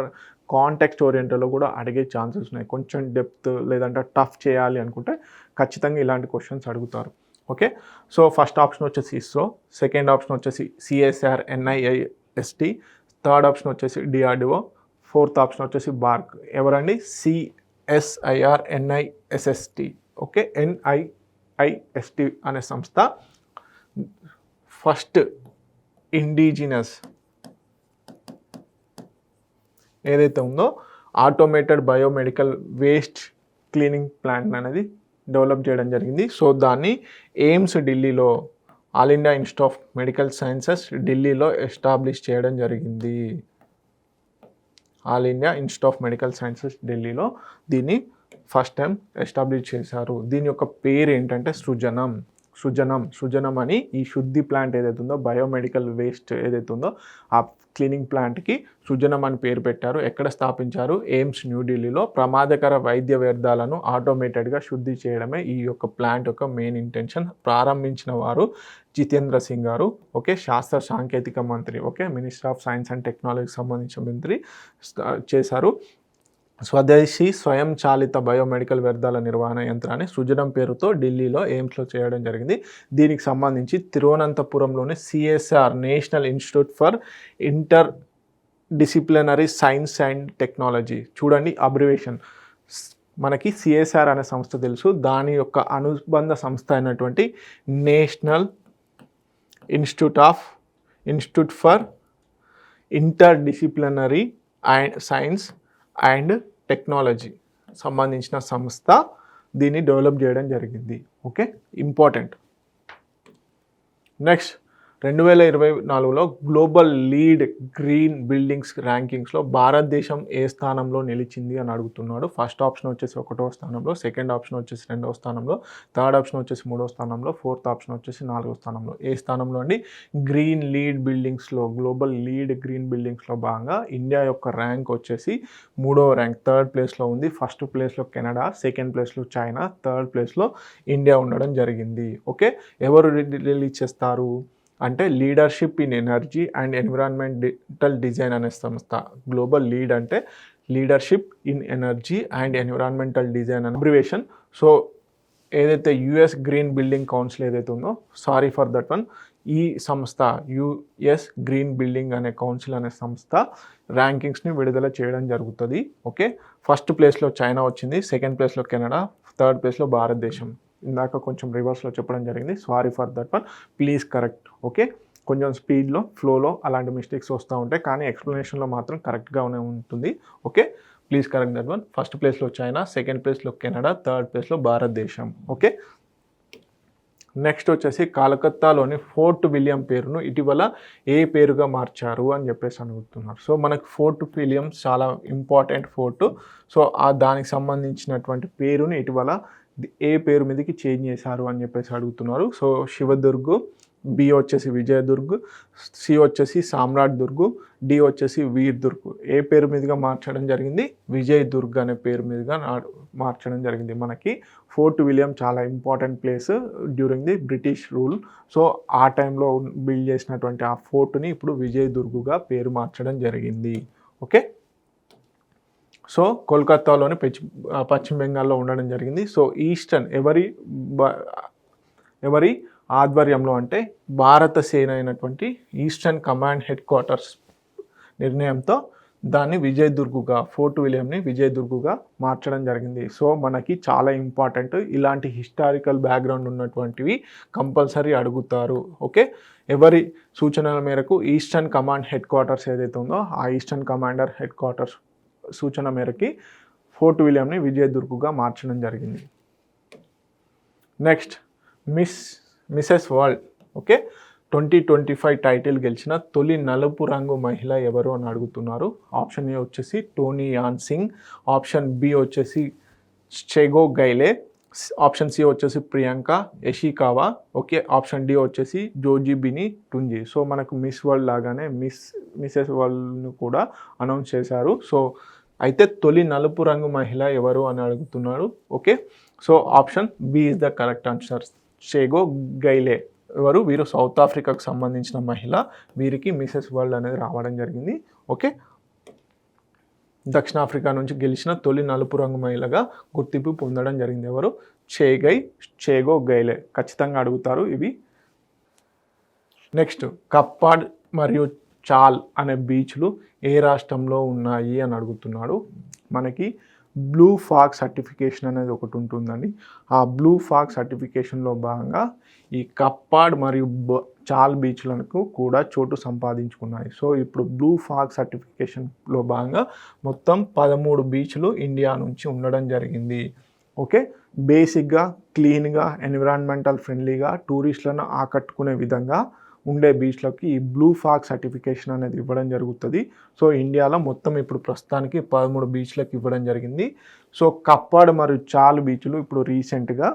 కాంటెక్స్ట్ ఓరియంటెడ్లో కూడా అడిగే ఛాన్సెస్ ఉన్నాయి. కొంచెం డెప్త్ లేదంటే టఫ్ చేయాలి అనుకుంటే ఖచ్చితంగా ఇలాంటి క్వశ్చన్స్ అడుగుతారు. ఓకే, సో ఫస్ట్ ఆప్షన్ వచ్చేసి ఇస్రో, సెకండ్ ఆప్షన్ వచ్చేసి సిఎస్ఆర్ NIST, థర్డ్ ఆప్షన్ వచ్చేసి DRDO, ఫోర్త్ ఆప్షన్ వచ్చేసి బార్క్. ఎవరండి? CSIR NIST. ఓకే, NIST అనే సంస్థ ఫస్ట్ ఇండిజినస్ ఏదైతే ఉందో automated biomedical waste cleaning plant అనేది డెవలప్ చేయడం జరిగింది. సో దాన్ని ఎయిమ్స్ ఢిల్లీలో, all India institute of medical sciences ఢిల్లీలో ఎస్టాబ్లిష్ చేయడం జరిగింది. All India institute of medical sciences ఢిల్లీలో దీన్ని ఫస్ట్ టైం ఎస్టాబ్లిష్ చేశారు. దీని యొక్క పేరు ఏంటంటే సృజనం అని ఈ శుద్ధి ప్లాంట్ ఏదైతే ఉందో, బయోమెడికల్ వేస్ట్ ఏదైతే ఉందో ఆ క్లీనింగ్ ప్లాంట్కి సృజనం అని పేరు పెట్టారు. ఎక్కడ స్థాపించారు? ఎయిమ్స్ న్యూఢిల్లీలో. ప్రమాదకర వైద్య వ్యర్థాలను ఆటోమేటెడ్గా శుద్ధి చేయడమే ఈ యొక్క ప్లాంట్ యొక్క మెయిన్ ఇంటెన్షన్. ప్రారంభించిన వారు జితేంద్ర సింగ్ గారు. ఓకే, శాస్త్ర సాంకేతిక మంత్రి. Okay, minister of science and టెక్నాలజీకి సంబంధించిన మంత్రి చేశారు. స్వదేశీ స్వయంచాలిత బయోమెడికల్ వ్యర్థాల నిర్వహణ యంత్రాన్ని సృజనం పేరుతో ఢిల్లీలో ఎయిమ్స్లో చేయడం జరిగింది. దీనికి సంబంధించి తిరువనంతపురంలోని CSIR national institute for interdisciplinary science and technology, చూడండి అబ్రివేషన్, మనకి సిఎస్ఆర్ అనే సంస్థ తెలుసు, దాని యొక్క అనుబంధ సంస్థ అయినటువంటి national institute for interdisciplinary and science and technology సంబంధించిన సంస్థ దీన్ని డెవలప్ చేయడం జరిగింది. Okay, important. నెక్స్ట్ 2024లో గ్లోబల్ లీడ్ గ్రీన్ బిల్డింగ్స్ ర్యాంకింగ్స్లో భారతదేశం ఏ స్థానంలో నిలిచింది అని అడుగుతున్నాడు. ఫస్ట్ ఆప్షన్ వచ్చేసి 1వ స్థానంలో, సెకండ్ ఆప్షన్ వచ్చేసి 2వ స్థానంలో, థర్డ్ ఆప్షన్ వచ్చేసి 3వ స్థానంలో, ఫోర్త్ ఆప్షన్ వచ్చేసి 4వ స్థానంలో. ఏ స్థానంలో అండి? గ్రీన్ లీడ్ బిల్డింగ్స్లో, గ్లోబల్ లీడ్ గ్రీన్ బిల్డింగ్స్లో భాగంగా ఇండియా యొక్క ర్యాంక్ వచ్చేసి 3వ ర్యాంక్, థర్డ్ ప్లేస్లో ఉంది. ఫస్ట్ ప్లేస్లో కెనడా, సెకండ్ ప్లేస్లో చైనా, థర్డ్ ప్లేస్లో ఇండియా ఉండడం జరిగింది. ఓకే, ఎవరు రిలీజ్ చేస్తారు అంటే leadership in energy and environmental design అనే సంస్థ. గ్లోబల్ లీడ్ అంటే leadership in energy and environmental design అనే అబ్రివేషన్. సో ఏదైతే యుఎస్ గ్రీన్ బిల్డింగ్ కౌన్సిల్ ఏదైతే ఉందో, సారీ ఫర్ దట్ వన్, ఈ సంస్థ యుఎస్ గ్రీన్ బిల్డింగ్ అనే కౌన్సిల్ అనే సంస్థ ర్యాంకింగ్స్ని విడుదల చేయడం జరుగుతుంది. ఓకే, ఫస్ట్ ప్లేస్లో చైనా వచ్చింది, సెకండ్ ప్లేస్లో కెనడా, థర్డ్ ప్లేస్లో భారతదేశం. ఇందాక కొంచెం రివర్స్లో చెప్పడం జరిగింది, sorry for that one, please correct. Okay, కొంచెం స్పీడ్లో ఫ్లోలో అలాంటి మిస్టేక్స్ వస్తూ ఉంటాయి, కానీ ఎక్స్ప్లెనేషన్లో మాత్రం కరెక్ట్గానే ఉంటుంది. Okay, please correct that one. First ప్లేస్లో చైనా, సెకండ్ ప్లేస్లో కెనడా, థర్డ్ ప్లేస్లో భారతదేశం. ఓకే, నెక్స్ట్ వచ్చేసి కలకత్తాలోని ఫోర్ట్ విలియం పేరును ఇటీవల ఏ పేరుగా మార్చారు అని చెప్పేసి అడుగుతున్నారు. సో మనకు ఫోర్ట్ విలియం చాలా ఇంపార్టెంట్ ఫోర్టు. సో దానికి సంబంధించినటువంటి పేరుని ఇటీవల ఏ పేరు మీదకి చేంజ్ చేశారు అని చెప్పేసి అడుగుతున్నారు. సో శివదుర్గ్, బి వచ్చేసి విజయదుర్గ్, సి వచ్చేసి సామ్రాట్ దుర్గ్, డి వచ్చేసి వీర్ దుర్గ్. ఏ పేరు మీదుగా మార్చడం జరిగింది? విజయ్ దుర్గ్ అనే పేరు మీదుగా మార్చడం జరిగింది. మనకి ఫోర్ట్ విలియం చాలా important place during the British rule. So ఆ టైంలో బిల్డ్ చేసినటువంటి ఆ ఫోర్ట్ని ఇప్పుడు విజయ్ దుర్గ్గా పేరు మార్చడం జరిగింది. ఓకే, సో కోల్కతాలోని పశ్చిమ బెంగాల్లో ఉండడం జరిగింది. సో ఈస్టర్న్ ఎవరి ఆధ్వర్యంలో అంటే భారత సేన అయినటువంటి ఈస్టర్న్ కమాండ్ హెడ్ క్వార్టర్స్ నిర్ణయంతో దాన్ని విజయదుర్గుగా, ఫోర్ట్ విలియంని విజయదుర్గుగా మార్చడం జరిగింది. సో మనకి చాలా ఇంపార్టెంట్, ఇలాంటి హిస్టారికల్ బ్యాక్గ్రౌండ్ ఉన్నటువంటివి కంపల్సరీ అడుగుతారు. ఓకే, ఎవరి సూచనల మేరకు ఈస్టర్న్ కమాండ్ హెడ్ క్వార్టర్స్ ఏదైతే ఉందో ఆ ఈస్టర్న్ కమాండర్ హెడ్ క్వార్టర్స్ సూచన మేరకి ఫోర్ట్ విలియంని విజయదుర్గుగా మార్చడం జరిగింది. Next Mrs world. Okay, 2025 title గెలిచిన తొలి నలుపు రంగు మహిళ ఎవరు అని అడుగుతున్నారు. ఆప్షన్ ఏ వచ్చేసి Toni Ann Singh, option B వచ్చేసి చెగో గైలే, ఆప్షన్ సి వచ్చేసి Priyanka Yoshikawa. Okay, option D వచ్చేసి జోజిబిని టుంజీ. సో మనకు మిస్ వరల్డ్ లాగానే మిసెస్ వరల్డ్ను కూడా అనౌన్స్ చేశారు. సో అయితే తొలి నలుపు రంగు మహిళ ఎవరు అని అడుగుతున్నాడు. Okay, so option B is the correct answer. చెగో గైలే ఎవరు? వీరు సౌత్ ఆఫ్రికాకు సంబంధించిన మహిళ. వీరికి మిసెస్ వరల్డ్ అనేది రావడం జరిగింది. ఓకే, దక్షిణాఫ్రికా నుంచి గెలిచిన తొలి నలుపు రంగు మహిళగా గుర్తింపు పొందడం జరిగింది. ఎవరు? చెగో గైలే. ఖచ్చితంగా అడుగుతారు ఇవి. నెక్స్ట్ కప్పాడ్ మరియు చాల్ అనే బీచ్లు ఏ రాష్ట్రంలో ఉన్నాయి అని అడుగుతున్నాడు. మనకి బ్లూ ఫాగ్ సర్టిఫికేషన్ అనేది ఒకటి ఉంటుందండి. ఆ బ్లూ ఫాగ్ సర్టిఫికేషన్లో భాగంగా ఈ కప్పాడ్ మరియు చాల్ బీచ్లకు కూడా చోటు సంపాదించుకున్నాయి. సో ఇప్పుడు బ్లూ ఫాగ్ సర్టిఫికేషన్లో భాగంగా మొత్తం 13 బీచ్లు ఇండియా నుంచి ఉండడం జరిగింది. ఓకే, బేసిక్గా క్లీన్గా ఎన్విరాన్మెంటల్ ఫ్రెండ్లీగా టూరిస్టులను ఆకట్టుకునే విధంగా ఉండే బీచ్లకి ఈ బ్లూ ఫాగ్ సర్టిఫికేషన్ అనేది ఇవ్వడం జరుగుతుంది. సో ఇండియాలో మొత్తం ఇప్పుడు ప్రస్తుతానికి 13 బీచ్లకు ఇవ్వడం జరిగింది. సో కప్పాడ్ మరియు చాల్ బీచ్లు ఇప్పుడు రీసెంట్గా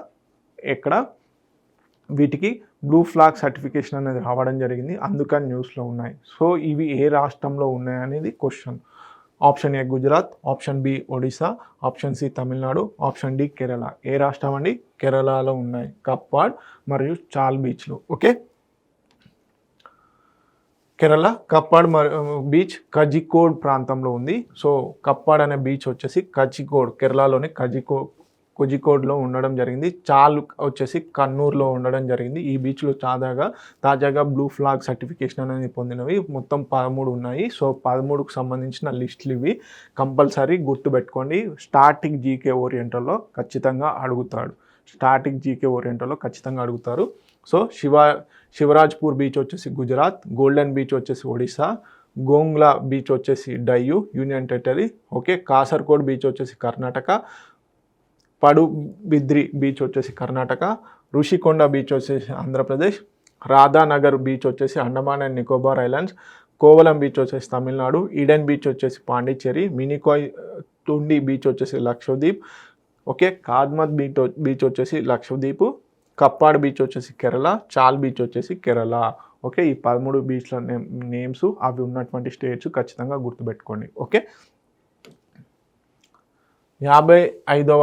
వీటికి బ్లూ ఫ్లాగ్ సర్టిఫికేషన్ అనేది రావడం జరిగింది, అందుకని న్యూస్లో ఉన్నాయి. సో ఇవి ఏ రాష్ట్రంలో ఉన్నాయనేది question. Option A Gujarat, option B Odisha, option C Tamil Nadu, option D Kerala. ఏ రాష్ట్రం అండి? కేరళలో ఉన్నాయి కప్పాడ్ మరియు చాల్ బీచ్లు. ఓకే, కేరళ కప్పాడ్ బీచ్ కజికోడ్ ప్రాంతంలో ఉంది. సో కప్పాడ్ అనే బీచ్ వచ్చేసి కజికోడ్, కేరళలోని కోజికోడ్లో ఉండడం జరిగింది. చాల్ వచ్చేసి కన్నూర్లో ఉండడం జరిగింది. ఈ బీచ్లో తాజాగా బ్లూ ఫ్లాగ్ సర్టిఫికేషన్ అనేది పొందినవి మొత్తం 13 ఉన్నాయి. సో 13కు సంబంధించిన లిస్టులు ఇవి. కంపల్సరీ గుర్తుపెట్టుకోండి. స్టాటిక్ జీకే ఓరియంటల్లో ఖచ్చితంగా అడుగుతారు. సో శివరాజ్పూర్ బీచ్ వచ్చేసి గుజరాత్, గోల్డెన్ బీచ్ వచ్చేసి ఒడిశా, గోంగ్లా బీచ్ వచ్చేసి Diu union territory. Okay, Kasarkod beach వచ్చేసి కర్ణాటక, పడుబిద్రి బీచ్ వచ్చేసి కర్ణాటక, ఋషికొండ బీచ్ వచ్చేసి ఆంధ్రప్రదేశ్, రాధానగర్ బీచ్ వచ్చేసి Andaman and Nicobar islands, Kovalam beach వచ్చేసి తమిళనాడు, ఈడెన్ బీచ్ వచ్చేసి పాండిచ్చేరి, మినికాయ్ తుండి బీచ్ వచ్చేసి లక్షద్వీప్. ఓకే, కాద్మత్ బీచ్ వచ్చేసి లక్షద్వీప్, కప్పాడ్ బీచ్ వచ్చేసి కేరళ, చాల్ బీచ్ వచ్చేసి కేరళ. ఓకే, ఈ 13 బీచ్ల నేమ్స్ అవి ఉన్నటువంటి స్టేట్స్ ఖచ్చితంగా గుర్తుపెట్టుకోండి. ఓకే, 55వ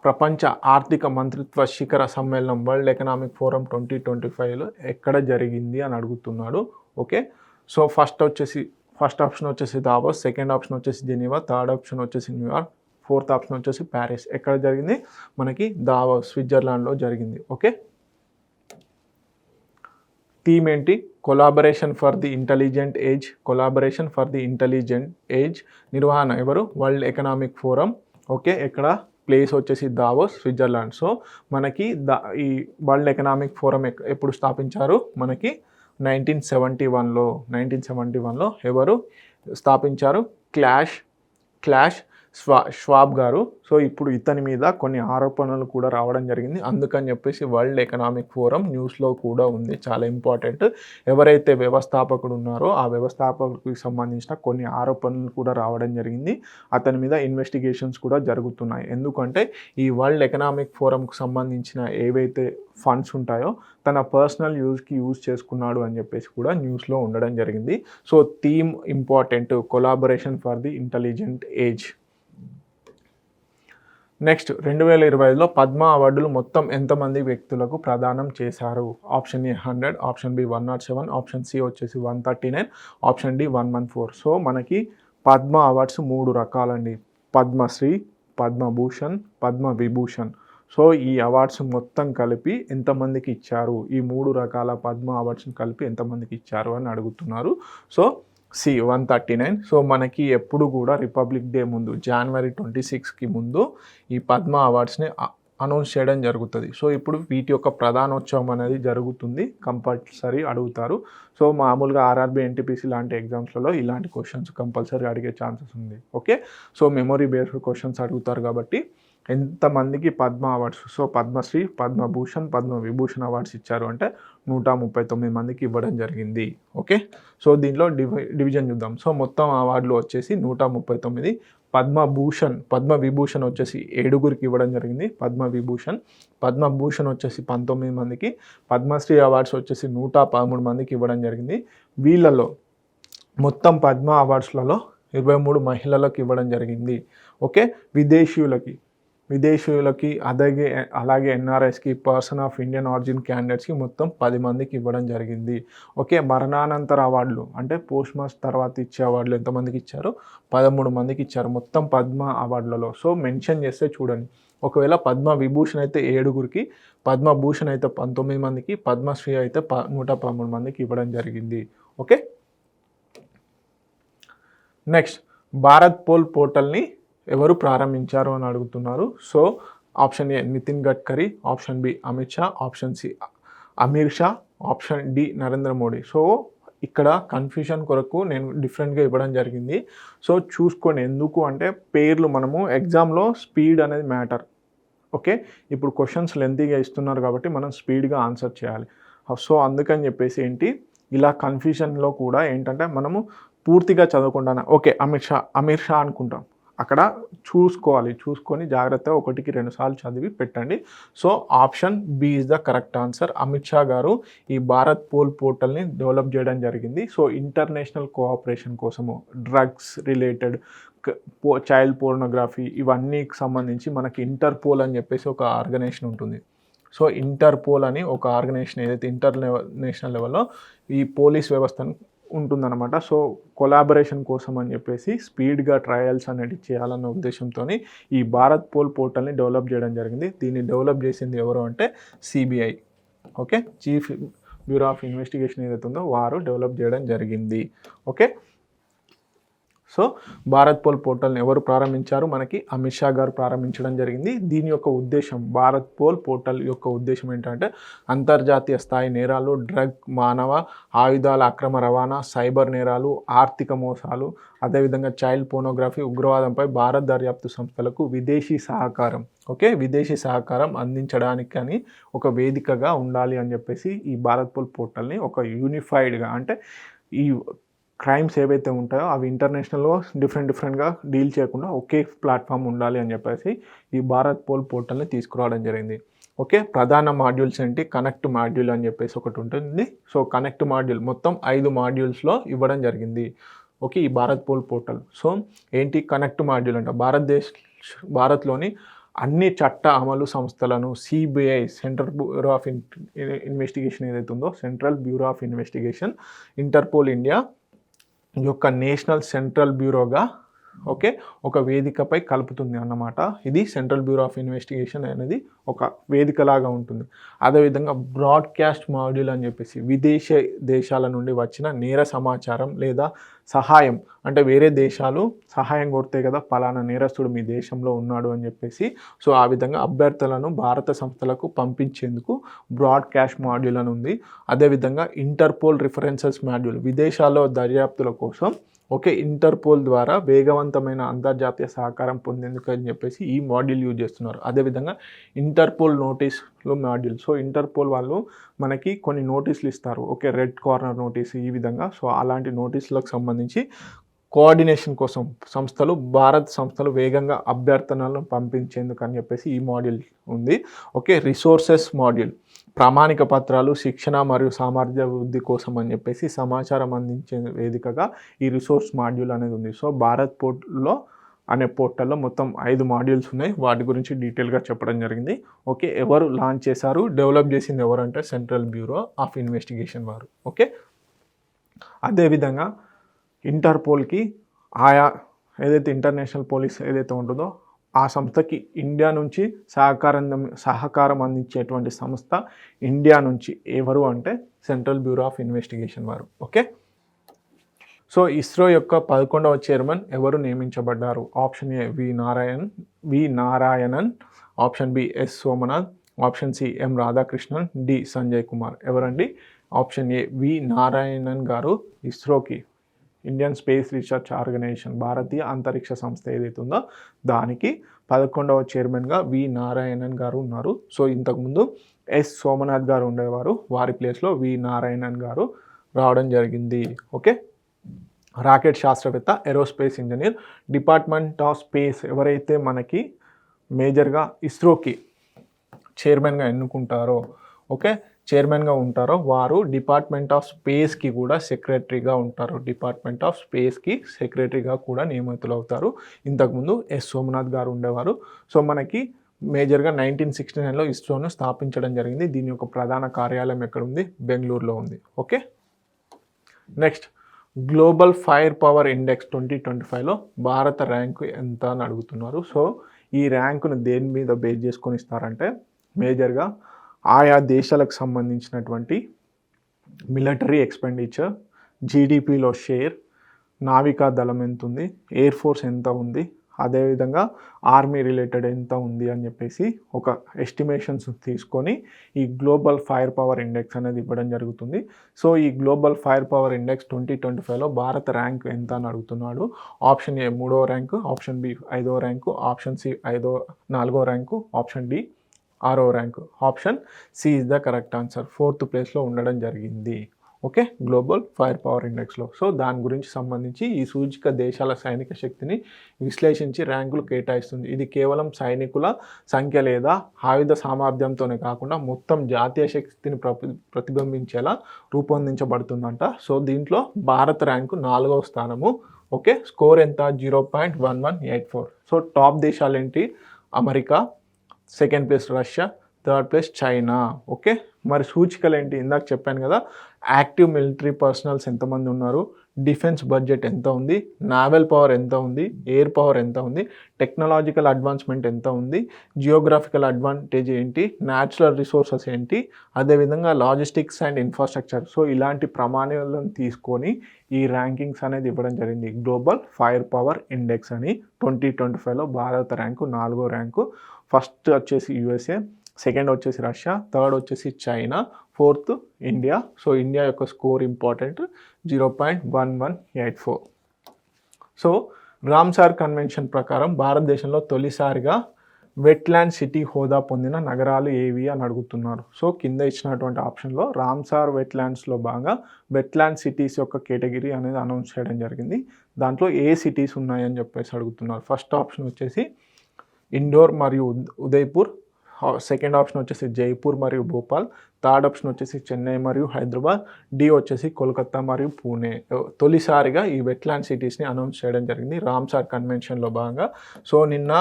ప్రపంచ ఆర్థిక మంత్రిత్వ శిఖర సమ్మేళనం వరల్డ్ ఎకనామిక్ ఫోరం 2025లో ఎక్కడ జరిగింది అని అడుగుతున్నాడు. ఓకే, సో ఫస్ట్ ఆప్షన్ వచ్చేసి దావోస్, సెకండ్ ఆప్షన్ వచ్చేసి జెనీవా, థర్డ్ ఆప్షన్ వచ్చేసి న్యూయార్క్, ఫోర్త్ ఆప్షన్ వచ్చేసి ప్యారిస్. ఎక్కడ జరిగింది? మనకి దావోస్, స్విట్జర్లాండ్లో జరిగింది. ఓకే, థీమ్ ఏంటి? Collaboration for the intelligent age. నిర్వహణ ఎవరు? World economic forum. ఓకే, ఇక్కడ ప్లేస్ వచ్చేసి దావోస్, స్విట్జర్లాండ్. సో మనకి ఈ వరల్డ్ ఎకనామిక్ ఫోరం ఎప్పుడు స్థాపించారు? మనకి 1971లో ఎవరు స్థాపించారు? క్లాష్ ష్వాబ్ గారు. సో ఇప్పుడు ఇతని మీద కొన్ని ఆరోపణలు కూడా రావడం జరిగింది. అందుకని చెప్పేసి వరల్డ్ ఎకనామిక్ ఫోరం న్యూస్లో కూడా ఉంది. చాలా ఇంపార్టెంట్. ఎవరైతే వ్యవస్థాపకుడు ఉన్నారో ఆ వ్యవస్థాపకుడికి సంబంధించిన కొన్ని ఆరోపణలు కూడా రావడం జరిగింది. అతని మీద ఇన్వెస్టిగేషన్స్ కూడా జరుగుతున్నాయి. ఎందుకంటే ఈ వరల్డ్ ఎకనామిక్ ఫోరంకు సంబంధించిన ఏవైతే ఫండ్స్ ఉంటాయో తన పర్సనల్ యూజ్ చేసుకున్నాడు అని చెప్పేసి కూడా న్యూస్లో ఉండడం జరిగింది. So theme important, collaboration for the intelligent age. Next, 2025లో Padma అవార్డులు మొత్తం ఎంతమంది వ్యక్తులకు ప్రదానం చేశారు? Option A 100, option B 107, option C వచ్చేసి 139, ఆప్షన్ డి 114. సో మనకి పద్మ అవార్డ్స్ 3 రకాలండి. పద్మశ్రీ, పద్మభూషణ్, పద్మవిభూషణ్. సో ఈ అవార్డ్స్ మొత్తం కలిపి ఎంతమందికి ఇచ్చారు? ఈ 3 రకాల పద్మ అవార్డ్స్ని కలిపి ఎంతమందికి ఇచ్చారు అని అడుగుతున్నారు. So C 139. సో మనకి ఎప్పుడు కూడా రిపబ్లిక్ డే ముందు January 26కి ముందు ఈ పద్మ అవార్డ్స్ని అనౌన్స్ చేయడం జరుగుతుంది. సో ఇప్పుడు వీటి యొక్క ప్రధానోత్సవం అనేది జరుగుతుంది. కంపల్సరీ అడుగుతారు. సో మామూలుగా ఆర్ఆర్బీ, ఎన్టీపీసీ లాంటి ఎగ్జామ్స్లలో ఇలాంటి క్వశ్చన్స్ కంపల్సరీ అడిగే ఛాన్సెస్ ఉంది. Okay, so memory based questions అడుగుతారు కాబట్టి ఎంతమందికి Padma awards, so Padmashri, Padma Bhushan, Padma Vibhushan awards ఇచ్చారు అంటే 139 మందికి ఇవ్వడం జరిగింది. ఓకే, సో దీనిలో డివిజన్ చూద్దాం. సో మొత్తం అవార్డులు వచ్చేసి 139. పద్మవిభూషణ్ వచ్చేసి 7గురికి ఇవ్వడం జరిగింది. పద్మభూషణ్ వచ్చేసి 19 మందికి, పద్మశ్రీ అవార్డ్స్ వచ్చేసి 113 మందికి ఇవ్వడం జరిగింది. వీళ్ళలో మొత్తం పద్మ అవార్డ్స్లలో 23 మహిళలకు ఇవ్వడం జరిగింది. ఓకే, విదేశీయులకి అలాగే ఎన్ఆర్ఐస్కి, పర్సన్ ఆఫ్ ఇండియన్ ఆరిజిన్ క్యాండిడేట్స్కి మొత్తం 10 మందికి ఇవ్వడం జరిగింది. ఓకే, మరణానంతర అవార్డులు అంటే పోస్ట్ మార్క్స్ తర్వాత ఇచ్చే అవార్డులు ఎంతమందికి ఇచ్చారు? 13 మందికి ఇచ్చారు మొత్తం పద్మ అవార్డులలో. సో మెన్షన్ చేస్తే చూడండి, ఒకవేళ పద్మవిభూషణ్ అయితే 7గురికి, పద్మభూషణ్ అయితే 19 మందికి, పద్మశ్రీ అయితే 113 మందికి ఇవ్వడం జరిగింది. ఓకే, నెక్స్ట్, భారత్ పోల్ పోర్టల్ని ఎవరు ప్రారంభించారు అని అడుగుతున్నారు. So option A Nitin Gadkari, option B Amit Shah, option C Amir Shah, option D Narendra Modi. So ఇక్కడ కన్ఫ్యూషన్ కొరకు నేను డిఫరెంట్గా ఇవ్వడం జరిగింది. సో చూసుకోండి, ఎందుకు అంటే పేర్లు మనము ఎగ్జామ్లో స్పీడ్ అనేది మ్యాటర్. ఓకే, ఇప్పుడు క్వశ్చన్స్ లెంతీగా ఇస్తున్నారు కాబట్టి మనం స్పీడ్గా ఆన్సర్ చేయాలి. సో అందుకని చెప్పేసి ఏంటి, ఇలా కన్ఫ్యూషన్లో కూడా ఏంటంటే మనము పూర్తిగా చదవకుండా ఓకే అమీర్ షా అనుకుంటాం, అక్కడ చూసుకొని జాగ్రత్తగా 1కి 2 సార్లు చదివి పెట్టండి. So option B is the correct answer. Amit Shah గారు ఈ భారత్ పోల్ పోర్టల్ని డెవలప్ చేయడం జరిగింది. సో ఇంటర్నేషనల్ కోఆపరేషన్ కోసము, డ్రగ్స్ రిలేటెడ్, చైల్డ్ పోర్నోగ్రఫీ ఇవన్నీకి సంబంధించి మనకి ఇంటర్పోల్ అని చెప్పేసి ఒక ఆర్గనైజేషన్ ఉంటుంది. సో ఇంటర్పోల్ అని ఒక ఆర్గనైజేషన్ ఏదైతే ఇంటర్నేషనల్ లెవెల్లో ఈ పోలీస్ వ్యవస్థను ఉంటుందన్నమాట. సో కొలాబరేషన్ కోసం అని చెప్పేసి స్పీడ్గా ట్రయల్స్ అనేది చేయాలన్న ఉద్దేశంతో ఈ భారత్ పోల్ పోర్టల్ని డెవలప్ చేయడం జరిగింది. దీన్ని డెవలప్ చేసింది ఎవరు అంటే CBI, okay, chief bureau of investigation ఏదైతే ఉందో వారు డెవలప్ చేయడం జరిగింది. ఓకే, సో భారత్ పోల్ పోర్టల్ని ఎవరు ప్రారంభించారు? మనకి అమిత్ షా గారు ప్రారంభించడం జరిగింది. దీని యొక్క ఉద్దేశం, భారత్ పోల్ పోర్టల్ యొక్క ఉద్దేశం ఏంటంటే అంతర్జాతీయ స్థాయి నేరాలు, డ్రగ్, మానవ ఆయుధాల అక్రమ రవాణా, సైబర్ నేరాలు, ఆర్థిక మోసాలు, అదేవిధంగా చైల్డ్ పోర్నోగ్రఫీ, ఉగ్రవాదంపై భారత దర్యాప్తు సంస్థలకు విదేశీ సహకారం, ఓకే, విదేశీ సహకారం అందించడానికి అని ఒక వేదికగా ఉండాలి అని చెప్పేసి ఈ భారత్ పోల్ పోర్టల్ని ఒక యూనిఫైడ్గా, అంటే ఈ క్రైమ్స్ ఏవైతే ఉంటాయో అవి ఇంటర్నేషనల్గా డిఫరెంట్గా డీల్ చేయకుండా ఒకే ప్లాట్ఫామ్ ఉండాలి అని చెప్పేసి ఈ భారత్ పోల్ పోర్టల్ని తీసుకురావడం జరిగింది. ఓకే, ప్రధాన మాడ్యూల్స్ ఏంటి? కనెక్ట్ మాడ్యూల్ అని చెప్పేసి ఒకటి ఉంటుంది. సో కనెక్ట్ మాడ్యూల్ మొత్తం 5 మాడ్యూల్స్లో ఇవ్వడం జరిగింది. ఓకే, ఈ భారత్ పోల్ పోర్టల్. సో ఏంటి కనెక్ట్ మాడ్యూల్ అంటే భారత్లోని అన్ని చట్ట అమలు సంస్థలను, CBI central bureau of investigation ఏదైతే ఉందో central bureau of investigation, interpole India యొక్క నేషనల్ సెంట్రల్ బ్యూరోగా, ఓకే, ఒక వేదికపై కలుపుతుంది అన్నమాట. ఇది సెంట్రల్ బ్యూరో ఆఫ్ ఇన్వెస్టిగేషన్ అనేది ఒక వేదికలాగా ఉంటుంది. అదేవిధంగా బ్రాడ్కాస్ట్ మాడ్యూల్ అని చెప్పేసి విదేశీ దేశాల నుండి వచ్చిన నేర సమాచారం లేదా సహాయం, అంటే వేరే దేశాలు సహాయం కొడితే కదా పలానా నేరస్తుడు మీ దేశంలో ఉన్నాడు అని చెప్పేసి, సో ఆ విధంగా అభ్యర్థులను భారత సంస్థలకు పంపించేందుకు బ్రాడ్కాస్ట్ మాడ్యూల్ అని ఉంది. అదేవిధంగా ఇంటర్పోల్ రిఫరెన్సెస్ మాడ్యూల్, విదేశాల్లో దర్యాప్తుల కోసం, ఓకే, ఇంటర్పోల్ ద్వారా వేగవంతమైన అంతర్జాతీయ సహకారం పొందేందుకు అని చెప్పేసి ఈ మాడ్యూల్ యూజ్ చేస్తున్నారు. అదేవిధంగా ఇంటర్పోల్ నోటీసులు మాడ్యూల్. సో ఇంటర్పోల్ వాళ్ళు మనకి కొన్ని నోటీసులు ఇస్తారు, ఓకే, రెడ్ కార్నర్ నోటీస్ ఈ విధంగా. సో అలాంటి నోటీసులకు సంబంధించి కోఆర్డినేషన్ కోసం భారత సంస్థలు వేగంగా అభ్యర్థనలను పంపించేందుకు అని చెప్పేసి ఈ మాడ్యూల్ ఉంది. ఓకే, రిసోర్సెస్ మాడ్యూల్, ప్రామాణిక పత్రాలు, శిక్షణ మరియు సామర్థ్య వృద్ధి కోసం అని చెప్పేసి సమాచారం అందించే వేదికగా ఈ రిసోర్స్ మాడ్యూల్ అనేది ఉంది. సో భారత్ పోర్టల్లో మొత్తం 5 మాడ్యూల్స్ ఉన్నాయి. వాటి గురించి డీటెయిల్గా చెప్పడం జరిగింది. ఓకే, ఎవరు లాంచ్ చేశారు, డెవలప్ చేసింది ఎవరు అంటే సెంట్రల్ బ్యూరో ఆఫ్ ఇన్వెస్టిగేషన్ వారు. ఓకే, అదేవిధంగా ఇంటర్పోల్కి ఆయా ఏదైతే ఇంటర్నేషనల్ పోలీస్ ఏదైతే ఉంటుందో ఆ సంస్థకి ఇండియా నుంచి సహకారం అందించేటువంటి సంస్థ ఇండియా నుంచి ఎవరు అంటే సెంట్రల్ బ్యూరో ఆఫ్ ఇన్వెస్టిగేషన్ వారు. ఓకే, సో ఇస్రో యొక్క 11వ చైర్మన్ ఎవరు నియమించబడ్డారు? Option A V Narayanan, option B S Somanath, option C M Radhakrishnan, D Sanjay Kumar. ఎవరండి? ఆప్షన్ ఏ వి నారాయణన్ గారు ఇస్రోకి, ఇండియన్ స్పేస్ రీసెర్చ్ ఆర్గనైజేషన్, భారతీయ అంతరిక్ష సంస్థ ఏదైతే ఉందో దానికి 11వ చైర్మన్గా వి నారాయణన్ గారు ఉన్నారు. సో ఇంతకుముందు ఎస్ సోమనాథ్ గారు ఉండేవారు, వారి ప్లేస్లో వి నారాయణన్ గారు రావడం జరిగింది. ఓకే, రాకెట్ శాస్త్రవేత్త, aerospace engineer, department of space ఎవరైతే మనకి మేజర్గా ఇస్రోకి చైర్మన్గా ఎన్నుకుంటారో, ఓకే, చైర్మన్గా ఉంటారో వారు డిపార్ట్మెంట్ ఆఫ్ స్పేస్కి కూడా సెక్రటరీగా ఉంటారు. డిపార్ట్మెంట్ ఆఫ్ స్పేస్కి సెక్రటరీగా కూడా నియమితులు అవుతారు. ఇంతకుముందు ఎస్ సోమనాథ్ గారు ఉండేవారు. సో మనకి మేజర్గా 1969లో ఇస్రోను స్థాపించడం జరిగింది. దీని యొక్క ప్రధాన కార్యాలయం ఎక్కడ ఉంది? బెంగళూరులో ఉంది. Okay, next global fire power index 2025లో భారత ర్యాంకు ఎంత అని అడుగుతున్నారు. సో ఈ ర్యాంకును దేని మీద బేస్ చేసుకొని ఇస్తారంటే మేజర్గా ఆయా దేశాలకు సంబంధించినటువంటి మిలిటరీ ఎక్స్పెండిచర్, జీడిపిలో షేర్, నావికా దళం ఎంత ఉంది, ఎయిర్ ఫోర్స్ ఎంత ఉంది, అదేవిధంగా ఆర్మీ రిలేటెడ్ ఎంత ఉంది అని చెప్పేసి ఒక ఎస్టిమేషన్స్ తీసుకొని ఈ గ్లోబల్ ఫైర్ పవర్ ఇండెక్స్ అనేది ఇవ్వడం జరుగుతుంది. సో ఈ గ్లోబల్ ఫైర్ పవర్ ఇండెక్స్ 2025లో భారత ర్యాంక్ ఎంత అని అడుగుతున్నాడు. ఆప్షన్ ఏ 3వ ర్యాంకు, ఆప్షన్ బి 5వ ర్యాంకు, ఆప్షన్ సి 4వ ర్యాంకు, ఆప్షన్ డి 6వ rank, option C is the correct answer. 4th ప్లేస్లో ఉండడం జరిగింది. ఓకే, గ్లోబల్ ఫైర్ పవర్ ఇండెక్స్లో. సో దాని గురించి సంబంధించి ఈ సూచిక దేశాల సైనిక శక్తిని విశ్లేషించి ర్యాంకులు కేటాయిస్తుంది. ఇది కేవలం సైనికుల సంఖ్య లేదా ఆయుధ సామర్థ్యంతోనే కాకుండా మొత్తం జాతీయ శక్తిని ప్రతిబింబించేలా రూపొందించబడుతుందంట. సో దీంట్లో భారత ర్యాంకు 4వ స్థానము. ఓకే, స్కోర్ ఎంత? 0.1184. సో టాప్ దేశాలు ఏంటి? America, second place Russia, third place China. Okay, మరి సూచికలు ఏంటి? ఇందాక చెప్పాను కదా, యాక్టివ్ మిలిటరీ పర్సనల్స్ ఎంతమంది ఉన్నారు, డిఫెన్స్ బడ్జెట్ ఎంత ఉంది, నావల్ పవర్ ఎంత ఉంది, ఎయిర్ పవర్ ఎంత ఉంది, టెక్నాలజికల్ అడ్వాన్స్మెంట్ ఎంత ఉంది, జియోగ్రాఫికల్ అడ్వాంటేజ్ ఏంటి, న్యాచురల్ రిసోర్సెస్ ఏంటి, అదేవిధంగా లాజిస్టిక్స్ అండ్ ఇన్ఫ్రాస్ట్రక్చర్. సో ఇలాంటి ప్రమాణాలను తీసుకొని ఈ ర్యాంకింగ్స్ అనేది ఇవ్వడం జరిగింది. గ్లోబల్ ఫైర్ పవర్ ఇండెక్స్ అని 2025లో భారత ర్యాంకు 4వ ర్యాంకు. ఫస్ట్ వచ్చేసి యూఎస్ఏ, సెకండ్ వచ్చేసి రష్యా, థర్డ్ వచ్చేసి China, fourth India. So India యొక్క score important 0.1184. So Ramsar convention ప్రకారం భారతదేశంలో తొలిసారిగా వెట్లాండ్ సిటీ హోదా పొందిన నగరాలు ఏవి అని అడుగుతున్నారు. సో కింద ఇచ్చినటువంటి ఆప్షన్లో రామ్సార్ వెట్లాండ్స్లో భాగంగా వెట్లాండ్ సిటీస్ యొక్క కేటగిరీ అనేది అనౌన్స్ చేయడం జరిగింది. దాంట్లో ఏ సిటీస్ ఉన్నాయని చెప్పేసి అడుగుతున్నారు. ఫస్ట్ ఆప్షన్ వచ్చేసి ఇండోర్ మరియు ఉదయ్పూర్, సెకండ్ ఆప్షన్ వచ్చేసి జైపూర్ మరియు భోపాల్, థర్డ్ ఆప్షన్ వచ్చేసి చెన్నై మరియు హైదరాబాద్, డి వచ్చేసి కోల్కతా మరియు పూణే. తొలిసారిగా ఈ వెట్లాండ్ సిటీస్ని అనౌన్స్ చేయడం జరిగింది రామ్సార్ కన్వెన్షన్లో భాగంగా. సో నిన్న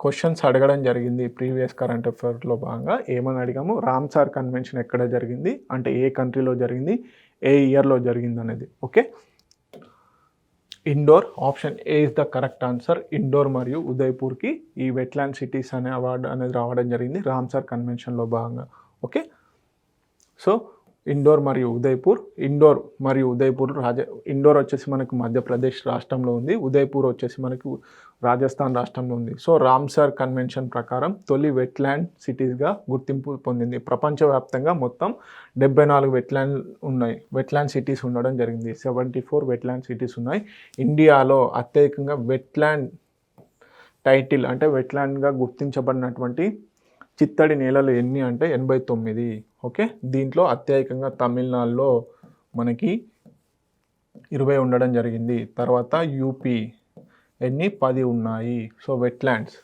క్వశ్చన్స్ అడగడం జరిగింది ప్రీవియస్ కరెంట్ అఫైర్స్లో భాగంగా. ఏమని అడిగాము, రామ్సార్ కన్వెన్షన్ ఎక్కడ జరిగింది అంటే ఏ కంట్రీలో జరిగింది, ఏ ఇయర్లో జరిగింది అనేది. Okay, Indore option A is the correct answer. Indore మరియు ఉదయ్పూర్కి ఈ వెట్లాండ్ సిటీస్ అనే అవార్డు అనేది రావడం జరిగింది రామ్సార్ కన్వెన్షన్లో భాగంగా. ఓకే, సో ఇండోర్ మరియు ఉదయ్పూర్. ఇండోర్ వచ్చేసి మనకు మధ్యప్రదేశ్ రాష్ట్రంలో ఉంది, ఉదయ్పూర్ వచ్చేసి మనకు రాజస్థాన్ రాష్ట్రంలో ఉంది. సో రామ్సార్ కన్వెన్షన్ ప్రకారం తొలి వెట్లాండ్ సిటీస్గా గుర్తింపు పొందింది. ప్రపంచవ్యాప్తంగా మొత్తం 74 వెట్లాండ్ సిటీస్ ఉండడం జరిగింది. 74 వెట్లాండ్ సిటీస్ ఉన్నాయి. ఇండియాలో అత్యధికంగా వెట్లాండ్ టైటిల్ అంటే వెట్లాండ్గా గుర్తించబడినటువంటి చిత్తడి నేలలు ఎన్ని అంటే 89. ఓకే, దీంట్లో అత్యధికంగా తమిళనాడులో మనకి 20 ఉండడం జరిగింది. తర్వాత యూపీ ఎన్ని 10 ఉన్నాయి. సో వెట్లాండ్స్,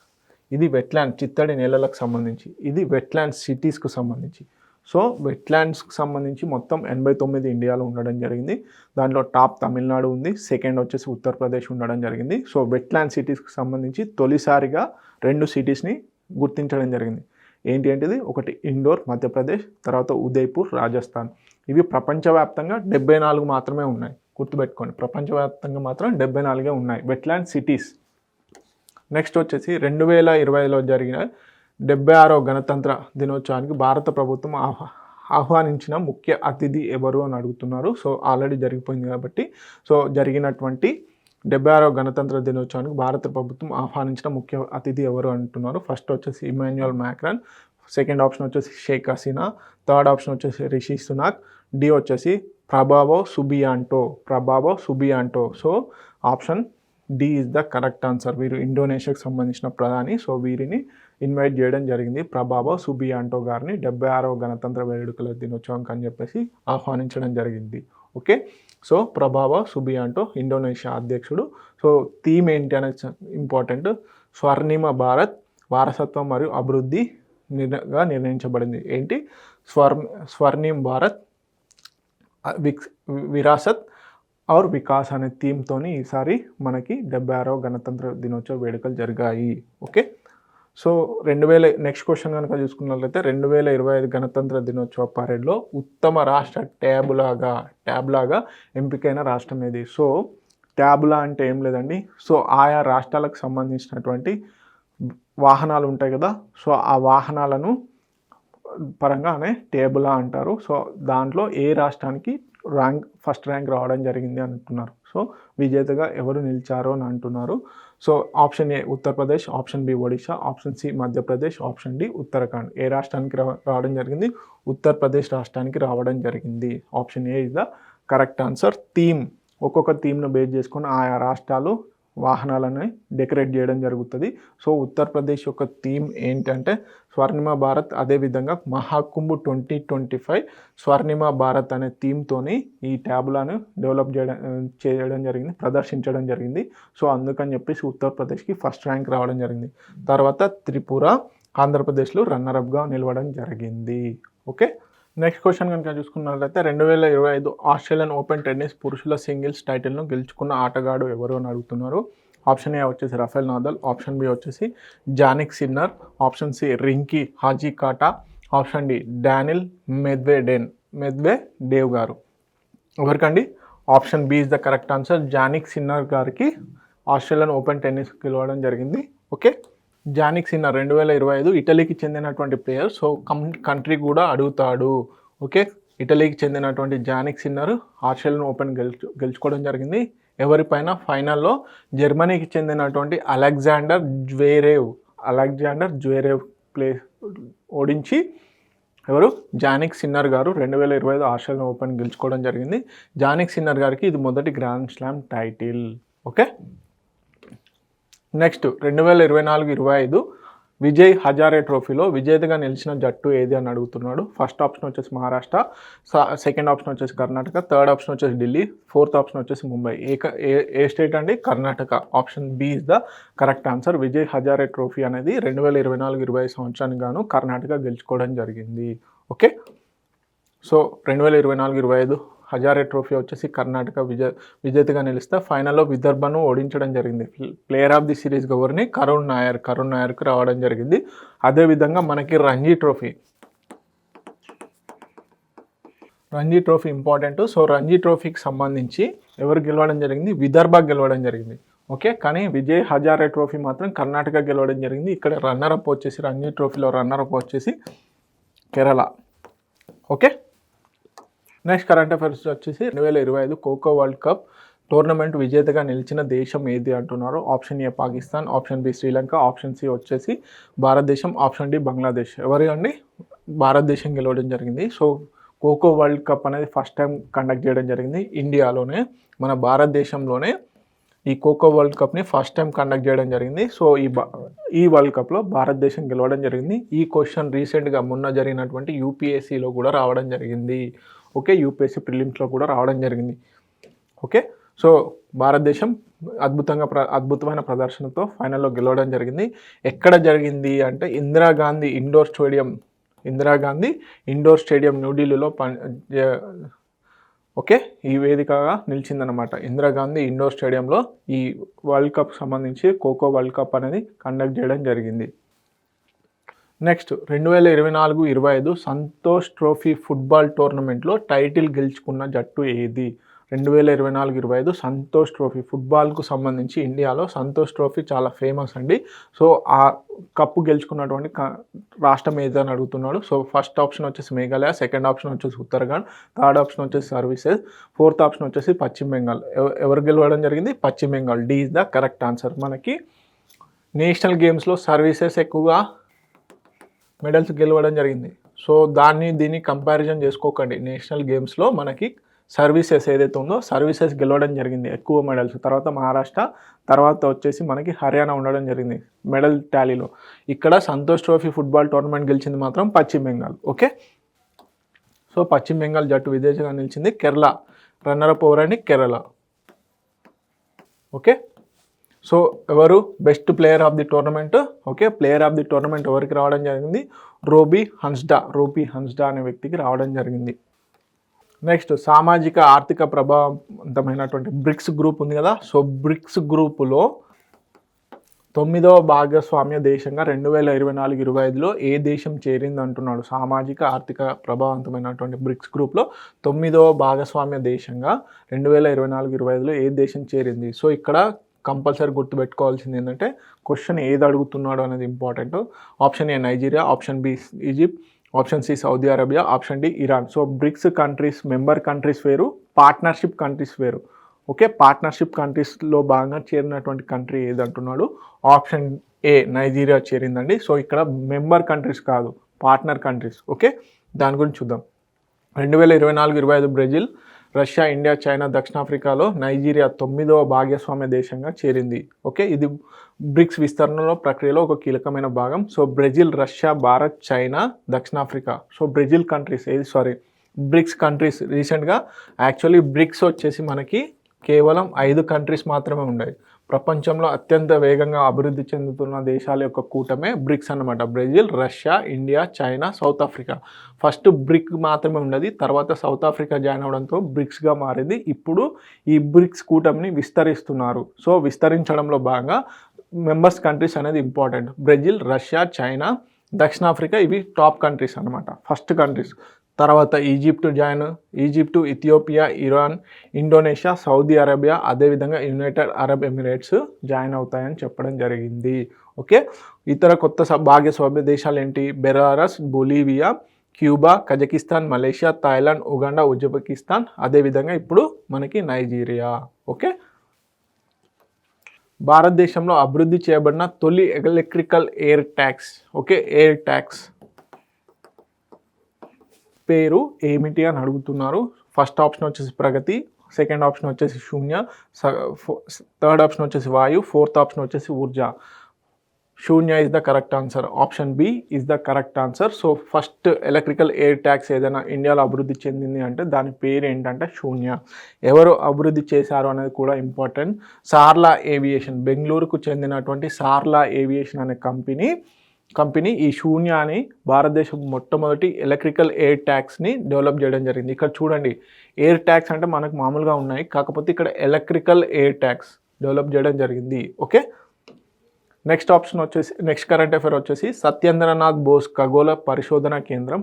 ఇది వెట్లాండ్ చిత్తడి నేలలకు సంబంధించి, ఇది వెట్లాండ్ సిటీస్కు సంబంధించి. సో వెట్లాండ్స్కి సంబంధించి మొత్తం 89 ఇండియాలో ఉండడం జరిగింది. దాంట్లో టాప్ తమిళనాడు ఉంది, సెకండ్ వచ్చేసి ఉత్తరప్రదేశ్ ఉండడం జరిగింది. సో వెట్లాండ్ సిటీస్కి సంబంధించి తొలిసారిగా 2 సిటీస్ని గుర్తించడం జరిగింది. ఏంటిది, ఒకటి ఇండోర్ మధ్యప్రదేశ్, తర్వాత ఉదయ్పూర్ రాజస్థాన్. ఇవి ప్రపంచవ్యాప్తంగా 74 మాత్రమే ఉన్నాయి, గుర్తుపెట్టుకోండి. ప్రపంచవ్యాప్తంగా మాత్రం 74 ఉన్నాయి వెట్లాండ్ సిటీస్. నెక్స్ట్ వచ్చేసి 2020లో జరిగిన 76వ గణతంత్ర దినోత్సవానికి భారత ప్రభుత్వం ఆహ్వానించిన ముఖ్య అతిథి ఎవరు అని అడుగుతున్నారు. సో ఆల్రెడీ జరిగిపోయింది కాబట్టి, సో జరిగినటువంటి 76వ గణతంత్ర దినోత్సవానికి భారత ప్రభుత్వం ఆహ్వానించిన ముఖ్య అతిథి ఎవరు అంటున్నారు. ఫస్ట్ వచ్చేసి ఇమాన్యుయల్ మ్యాక్రాన్, సెకండ్ ఆప్షన్ వచ్చేసి షేక్ హసీనా, థర్డ్ ఆప్షన్ వచ్చేసి రిషి సునాక్, డి వచ్చేసి Prabowo Subianto. So option D is the correct answer. వీరు ఇండోనేషియాకి సంబంధించిన ప్రధాని. సో వీరిని ఇన్వైట్ చేయడం జరిగింది, ప్రభావో సుబియాంటో గారిని 76వ గణతంత్ర వేడుకల దినోత్సవం అని చెప్పేసి ఆహ్వానించడం జరిగింది. ఓకే, సో ప్రభావో సుబియాంటో ఇండోనేషియా అధ్యక్షుడు. సో థీమ్ ఏంటి అనేది ఇంపార్టెంట్. స్వర్ణిమ భారత్, వారసత్వం మరియు అభివృద్ధిగా నిర్ణయించబడింది. ఏంటి, స్వర్ణిమ భారత్, విరాసత్ ఔర్ వికాస్ అనే థీమ్తోని ఈసారి మనకి 76వ గణతంత్ర దినోత్సవ వేడుకలు జరిగాయి. ఓకే, సో నెక్స్ట్ క్వశ్చన్ కనుక చూసుకున్నట్లయితే 2025 గణతంత్ర దినోత్సవ పరేడ్లో ఉత్తమ రాష్ట్ర ట్యాబ్లాగా ఎంపికైన రాష్ట్రం ఏది? సో ట్యాబ్లా అంటే ఏం లేదండి, సో ఆయా రాష్ట్రాలకు సంబంధించినటువంటి వాహనాలు ఉంటాయి కదా, సో ఆ వాహనాలను పరంగానే టేబులా అంటారు. సో దాంట్లో ఏ రాష్ట్రానికి ఫస్ట్ ర్యాంక్ రావడం జరిగింది అంటున్నారు. సో విజేతగా ఎవరు నిలిచారో అని అంటున్నారు. సో ఆప్షన్ ఏ Uttar Pradesh, option B Odisha, option C Madhya Pradesh, option D Uttarakhand. ఏ రాష్ట్రానికి రావడం జరిగింది? ఉత్తరప్రదేశ్ రాష్ట్రానికి రావడం జరిగింది. Option A is the correct answer. Theme, ఒక్కొక్క థీమ్ను బేస్ చేసుకొని ఆయా రాష్ట్రాలు వాహనాలని డెకరేట్ చేయడం జరుగుతుంది. సో ఉత్తరప్రదేశ్ యొక్క థీమ్ ఏంటంటే స్వర్ణిమ భారత్, అదేవిధంగా మహాకుంభ్ 2025 స్వర్ణిమ భారత్ అనే థీమ్తోని ఈ ట్యాబ్లను డెవలప్ చేయడం జరిగింది, ప్రదర్శించడం జరిగింది. సో అందుకని చెప్పేసి ఉత్తరప్రదేశ్కి ఫస్ట్ ర్యాంక్ రావడం జరిగింది. తర్వాత త్రిపుర, ఆంధ్రప్రదేశ్లో రన్నరప్గా నిలవడం జరిగింది. ఓకే, నెక్స్ట్ క్వశ్చన్ కనుక చూసుకున్నట్లయితే 2025 ఆస్ట్రేలియన్ ఓపెన్ టెన్నిస్ పురుషుల సింగిల్స్ టైటిల్ను గెలుచుకున్న ఆటగాడు ఎవరు అని అడుగుతున్నారు. ఆప్షన్ ఏ వచ్చేసి రఫేల్ నాదల్, ఆప్షన్ బి వచ్చేసి Jannik Sinner, option C Rinky Hijikata, option D Daniil Medvedev గారు. ఎవరికండి? Option B is the correct answer. Jannik Sinner గారికి ఆస్ట్రేలియన్ ఓపెన్ టెన్నిస్ గెలవడం జరిగింది. ఓకే, జానిక్ సిన్నర్ 2025 ఇటలీకి చెందినటువంటి ప్లేయర్. సో కంట్రీ కూడా అడుగుతాడు. Okay, ఇటలీకి చెందినటువంటి జానిక్ సిన్నర్ ఆస్ట్రేలియన్ ఓపెన్ గెలుచుకోవడం జరిగింది. ఎవరిపైన? ఫైనల్లో జర్మనీకి చెందినటువంటి అలెగ్జాండర్ జ్వేరేవ్ ఓడించి ఎవరు? జానిక్ సిన్నర్ గారు 2025 ఆస్ట్రేలియన్ ఓపెన్ గెలుచుకోవడం జరిగింది. జానిక్ సిన్నర్ గారికి ఇది మొదటి grand slam title. Okay, next 2024-25 Vijay Hazare ట్రోఫీలో విజేతగా నిలిచిన జట్టు ఏది అని అడుగుతున్నాడు. ఫస్ట్ ఆప్షన్ వచ్చేసి మహారాష్ట్ర, సెకండ్ ఆప్షన్ వచ్చేసి కర్ణాటక, థర్డ్ ఆప్షన్ వచ్చేసి ఢిల్లీ, ఫోర్త్ ఆప్షన్ వచ్చేసి ముంబై. ఏ స్టేట్ అండి? Karnataka. Option B is the correct answer. Vijay Hazare trophy అనేది 2024-25 సంవత్సరానికి గాను కర్ణాటక గెలుచుకోవడం జరిగింది. ఓకే, సో 2024-25 హజారే ట్రోఫీ వచ్చేసి కర్ణాటక విజేతగా నిలిస్తే ఫైనల్లో విదర్భను ఓడించడం జరిగింది. ప్లేయర్ ఆఫ్ ది సిరీస్ ఎవరిని? కరుణ్ నాయర్కు రావడం జరిగింది. అదేవిధంగా మనకి Ranji trophy important. So Ranji ట్రోఫీకి సంబంధించి ఎవరు గెలవడం జరిగింది? విదర్భ గెలవడం జరిగింది. ఓకే, కానీ విజయ్ హజారే ట్రోఫీ మాత్రం కర్ణాటక గెలవడం జరిగింది. ఇక్కడ రన్నరప్ వచ్చేసి రంజీ ట్రోఫీలో రన్నరప్ వచ్చేసి Kerala. Okay, next current affairs వచ్చేసి 2025 ఖోఖో వరల్డ్ కప్ టోర్నమెంట్ విజేతగా నిలిచిన దేశం ఏది అంటున్నారు. ఆప్షన్ ఏ Pakistan, option B Sri Lanka, option C వచ్చేసి భారతదేశం, ఆప్షన్ డి బంగ్లాదేశ్. ఎవరు అండి? భారతదేశం గెలవడం జరిగింది. సో ఖోఖో వరల్డ్ కప్ అనేది ఫస్ట్ టైం కండక్ట్ చేయడం జరిగింది ఇండియాలోనే, మన భారతదేశంలోనే ఈ ఖోఖో వరల్డ్ కప్ని ఫస్ట్ టైం కండక్ట్ చేయడం జరిగింది. సో ఈ వరల్డ్ కప్లో భారతదేశం గెలవడం జరిగింది. ఈ క్వశ్చన్ రీసెంట్గా మొన్న జరిగినటువంటి యూపీఎస్సీలో కూడా రావడం జరిగింది. ఓకే, యూపీఎస్సీ ప్రిలిమ్స్లో కూడా రావడం జరిగింది. ఓకే, సో భారతదేశం అద్భుతమైన ప్రదర్శనతో ఫైనల్లో గెలవడం జరిగింది. ఎక్కడ జరిగింది అంటే ఇందిరాగాంధీ ఇండోర్ స్టేడియం న్యూఢిల్లీలో ఓకే, ఈ వేదికగా నిలిచిందనమాట. ఇందిరాగాంధీ ఇండోర్ స్టేడియంలో ఈ వరల్డ్ కప్ సంబంధించి ఖోఖో వరల్డ్ కప్ అనేది కండక్ట్ చేయడం జరిగింది. నెక్స్ట్ 2024-25 సంతోష్ ట్రోఫీ ఫుట్బాల్ టోర్నమెంట్లో టైటిల్ గెలుచుకున్న జట్టు ఏది? 2024-25 సంతోష్ ట్రోఫీ ఫుట్బాల్కు సంబంధించి ఇండియాలో సంతోష్ ట్రోఫీ చాలా ఫేమస్ అండి. సో ఆ కప్పు గెలుచుకున్నటువంటి రాష్ట్రం ఏదని అడుగుతున్నాడు. సో ఫస్ట్ ఆప్షన్ వచ్చేసి మేఘాలయ, సెకండ్ ఆప్షన్ వచ్చేసి ఉత్తరాఖండ్, థర్డ్ ఆప్షన్ వచ్చేసి సర్వీసెస్, ఫోర్త్ ఆప్షన్ వచ్చేసి పశ్చిమ బెంగాల్. ఎవరు గెలవడం జరిగింది? Paschim Bengal. D is the correct answer. మనకి నేషనల్ గేమ్స్లో సర్వీసెస్ ఎక్కువగా మెడల్స్ గెలవడం జరిగింది. సో దీన్ని కంపారిజన్ చేసుకోకండి. నేషనల్ గేమ్స్లో మనకి సర్వీసెస్ ఏదైతే ఉందో సర్వీసెస్ గెలవడం జరిగింది ఎక్కువ మెడల్స్. తర్వాత మహారాష్ట్ర, తర్వాత వచ్చేసి మనకి హర్యానా ఉండడం జరిగింది మెడల్ టాలీలో. ఇక్కడ సంతోష్ ట్రోఫీ ఫుట్బాల్ టోర్నమెంట్ గెలిచింది మాత్రం పశ్చిమ బెంగాల్. ఓకే, సో పశ్చిమ బెంగాల్ జట్టు విజేతగా నిలిచింది. Kerala runner up over Kerala. Okay, so ఎవరు best player of the tournament? Okay, player of the tournament ఎవరికి రావడం జరిగింది? రూబీ హన్స్డా అనే వ్యక్తికి రావడం జరిగింది. నెక్స్ట్ సామాజిక ఆర్థిక ప్రభావవంతమైనటువంటి బ్రిక్స్ గ్రూప్ ఉంది కదా. సో బ్రిక్స్ గ్రూపులో 9వ భాగస్వామ్య దేశంగా 2024-25లో ఏ దేశం చేరింది అంటున్నాడు. సామాజిక ఆర్థిక ప్రభావవంతమైనటువంటి బ్రిక్స్ గ్రూప్లో 9వ భాగస్వామ్య దేశంగా 2024-25లో ఏ దేశం చేరింది? సో ఇక్కడ కంపల్సరీ గుర్తుపెట్టుకోవాల్సింది ఏంటంటే క్వశ్చన్ ఏది అడుగుతున్నాడు అనేది important. Option A Nigeria, option B Egypt, option C Saudi Arabia, option D Iran. So BRICS countries member countries వేరు, పార్ట్నర్షిప్ కంట్రీస్ వేరు. ఓకే, పార్ట్నర్షిప్ కంట్రీస్లో భాగంగా చేరినటువంటి కంట్రీ ఏది అంటున్నాడు. ఆప్షన్ ఏ నైజీరియా చేరిందండి. సో ఇక్కడ మెంబర్ కంట్రీస్ కాదు, పార్ట్నర్ కంట్రీస్. ఓకే, దాని గురించి చూద్దాం. 2024-25 బ్రెజిల్, రష్యా, ఇండియా, చైనా, దక్షిణాఫ్రికాలో నైజీరియా 9వ భాగస్వామ్య దేశంగా చేరింది. ఓకే, ఇది బ్రిక్స్ విస్తరణలో ప్రక్రియలో ఒక కీలకమైన భాగం. So Brazil, Russia, Bharat, China, దక్షిణాఫ్రికా. సో బ్రిక్స్ కంట్రీస్ రీసెంట్గా యాక్చువల్లీ బ్రిక్స్ వచ్చేసి మనకి కేవలం 5 కంట్రీస్ మాత్రమే ఉన్నాయి. ప్రపంచంలో అత్యంత వేగంగా అభివృద్ధి చెందుతున్న దేశాల యొక్క కూటమే బ్రిక్స్ అన్నమాట. Brazil, Russia, India, China, south Africa. First brick మాత్రమే ఉండేది, తర్వాత సౌత్ ఆఫ్రికా జాయిన్ అవడంతో బ్రిక్స్గా మారింది. ఇప్పుడు ఈ బ్రిక్స్ కూటమిని విస్తరిస్తున్నారు. సో విస్తరించడంలో భాగంగా మెంబర్స్ కంట్రీస్ అనేది ఇంపార్టెంట్. బ్రెజిల్, రష్యా, చైనా, దక్షిణాఫ్రికా, ఇవి టాప్ కంట్రీస్ అనమాట, ఫస్ట్ కంట్రీస్. తర్వాత Egypt, Ethiopia, Iran, Indonesia, Saudi Arabia, అదేవిధంగా యునైటెడ్ అరబ్ ఎమిరేట్స్ జాయిన్ అవుతాయని చెప్పడం జరిగింది. ఓకే, ఇతర కొత్త భాగస్వామ్య దేశాలు ఏంటి? Belarus, Bolivia, Cuba, Kazakhstan, Malaysia, Thailand, Uganda, Uzbekistan, అదేవిధంగా ఇప్పుడు మనకి నైజీరియా. ఓకే, భారతదేశంలో అభివృద్ధి చేయబడిన తొలి electrical air tax. Okay, air tax పేరు ఏమిటి అని అడుగుతున్నారు. ఫస్ట్ ఆప్షన్ వచ్చేసి ప్రగతి, సెకండ్ ఆప్షన్ వచ్చేసి శూన్య, థర్డ్ ఆప్షన్ వచ్చేసి వాయు, ఫోర్త్ ఆప్షన్ వచ్చేసి Urja. Shunya is the correct answer. Option B is the correct answer. So first electrical air taxi ఏదైనా ఇండియాలో అభివృద్ధి చెందింది అంటే దాని పేరు ఏంటంటే శూన్య. ఎవరు అభివృద్ధి చేశారు అనేది కూడా ఇంపార్టెంట్. సార్లా ఏవియేషన్, బెంగళూరుకు చెందినటువంటి సార్లా ఏవియేషన్ అనే కంపెనీ ఈ శూన్య అని భారతదేశం మొట్టమొదటి ఎలక్ట్రికల్ ఎయిర్ ట్యాక్స్ని డెవలప్ చేయడం జరిగింది. ఇక్కడ చూడండి, ఎయిర్ ట్యాక్స్ అంటే మనకు మామూలుగా ఉన్నాయి, కాకపోతే ఇక్కడ ఎలక్ట్రికల్ ఎయిర్ ట్యాక్స్ డెవలప్ చేయడం జరిగింది. ఓకే, నెక్స్ట్ కరెంట్ అఫైర్ వచ్చేసి సత్యేంద్రనాథ్ బోస్ ఖగోళ పరిశోధన కేంద్రం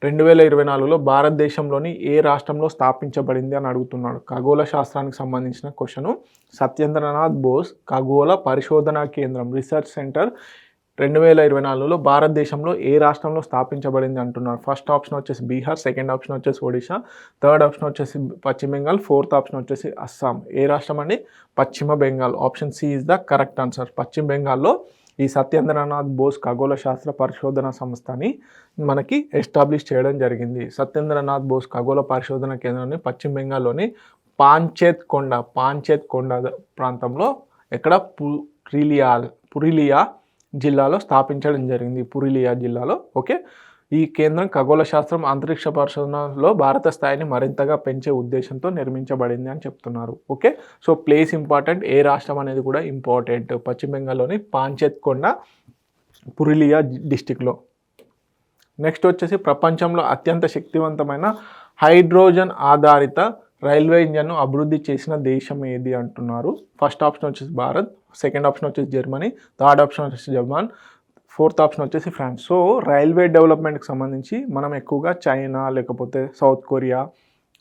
2024లో భారతదేశంలోని ఏ రాష్ట్రంలో స్థాపించబడింది అని అడుగుతున్నాడు. ఖగోళ శాస్త్రానికి సంబంధించిన క్వశ్చను. సత్యేంద్రనాథ్ బోస్ ఖగోళ పరిశోధన కేంద్రం రీసెర్చ్ సెంటర్ 2024లో భారతదేశంలో ఏ రాష్ట్రంలో స్థాపించబడింది అంటున్నారు. ఫస్ట్ ఆప్షన్ వచ్చేసి బీహార్, సెకండ్ ఆప్షన్ వచ్చేసి ఒడిశా, థర్డ్ ఆప్షన్ వచ్చేసి పశ్చిమ బెంగాల్, ఫోర్త్ ఆప్షన్ వచ్చేసి అస్సాం. ఏ రాష్ట్రం అండి? Paschim Bengal. Option C is the correct answer. Paschim బెంగాల్లో ఈ సత్యేంద్రనాథ్ బోస్ ఖగోళ శాస్త్ర పరిశోధన సంస్థని మనకి ఎస్టాబ్లిష్ చేయడం జరిగింది. సత్యేంద్రనాథ్ బోస్ ఖగోళ పరిశోధన కేంద్రాన్ని పశ్చిమ బెంగాల్లోని పాంచేత్ కొండ ప్రాంతంలో ఎక్కడ పురిలియా జిల్లాలో స్థాపించడం జరిగింది. పురిలియా జిల్లాలో. ఓకే, ఈ కేంద్రం ఖగోళ శాస్త్రం, అంతరిక్ష పరిశోధనలో భారత స్థాయిని మరింతగా పెంచే ఉద్దేశంతో నిర్మించబడింది అని చెప్తున్నారు. ఓకే, సో ప్లేస్ ఇంపార్టెంట్, ఏ రాష్ట్రం అనేది కూడా ఇంపార్టెంట్. పశ్చిమ బెంగాల్లోని పాంచేత్ కొండ, పురిలియా డిస్టిక్లో. నెక్స్ట్ వచ్చేసి ప్రపంచంలో అత్యంత శక్తివంతమైన హైడ్రోజన్ ఆధారిత రైల్వే ఇంజన్ను అభివృద్ధి చేసిన దేశం ఏది అంటున్నారు. ఫస్ట్ ఆప్షన్ వచ్చేసి భారత్, సెకండ్ ఆప్షన్ వచ్చేసి జర్మనీ, థర్డ్ ఆప్షన్ వచ్చేసి జపాన్, ఫోర్త్ ఆప్షన్ వచ్చేసి ఫ్రాన్స్. సో రైల్వే డెవలప్మెంట్కి సంబంధించి మనం ఎక్కువగా చైనా, లేకపోతే సౌత్ కొరియా,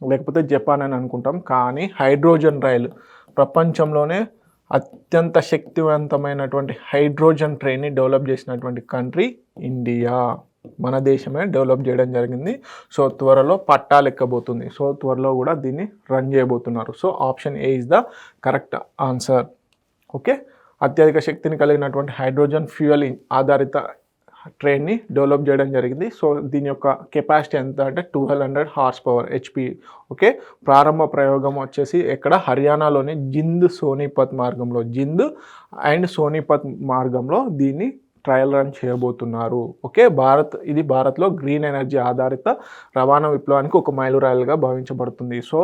లేకపోతే జపాన్ అని అనుకుంటాం. కానీ హైడ్రోజన్ రైలు, ప్రపంచంలోనే అత్యంత శక్తివంతమైనటువంటి హైడ్రోజన్ ట్రైన్ని డెవలప్ చేసినటువంటి కంట్రీ ఇండియా. మన దేశమే డెవలప్ చేయడం జరిగింది. సో త్వరలో పట్టాలు ఎక్కబోతుంది. సో త్వరలో కూడా దీన్ని రన్ చేయబోతున్నారు. So option A is the correct answer. Okay, అత్యధిక శక్తిని కలిగినటువంటి హైడ్రోజన్ ఫ్యూయల్ ఆధారిత ట్రైన్ని డెవలప్ చేయడం జరిగింది. సో దీని యొక్క కెపాసిటీ ఎంత అంటే 1200 హార్స్ పవర్ HP. ఓకే, ప్రారంభ ప్రయోగం వచ్చేసి ఎక్కడ? హర్యానాలోని జింద్ అండ్ సోనిపత్ మార్గంలో దీన్ని ట్రయల్ రన్ చేయబోతున్నారు. ఓకే, ఇది భారత్లో గ్రీన్ ఎనర్జీ ఆధారిత రవాణా విప్లవానికి ఒక మైలురాయిగా భావించబడుతుంది. సో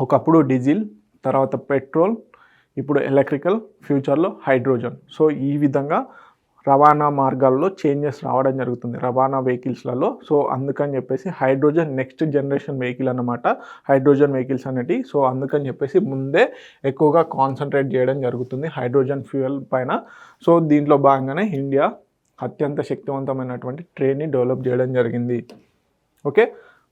ఒకప్పుడు డీజిల్, తర్వాత పెట్రోల్, ఇప్పుడు ఎలక్ట్రికల్, ఫ్యూచర్లో హైడ్రోజన్. సో ఈ విధంగా రవాణా మార్గాల్లో చేంజెస్ రావడం జరుగుతుంది రవాణా వెహికల్స్లలో. సో అందుకని చెప్పేసి హైడ్రోజన్ నెక్స్ట్ జనరేషన్ వెహికల్ అన్నమాట, హైడ్రోజన్ వెహికల్స్ అనేటివి. సో అందుకని చెప్పేసి ముందే ఎక్కువగా కాన్సన్ట్రేట్ చేయడం జరుగుతుంది హైడ్రోజన్ ఫ్యూయల్ పైన. సో దీంట్లో భాగంగానే ఇండియా అత్యంత శక్తివంతమైనటువంటి ట్రైన్ని డెవలప్ చేయడం జరిగింది. ఓకే,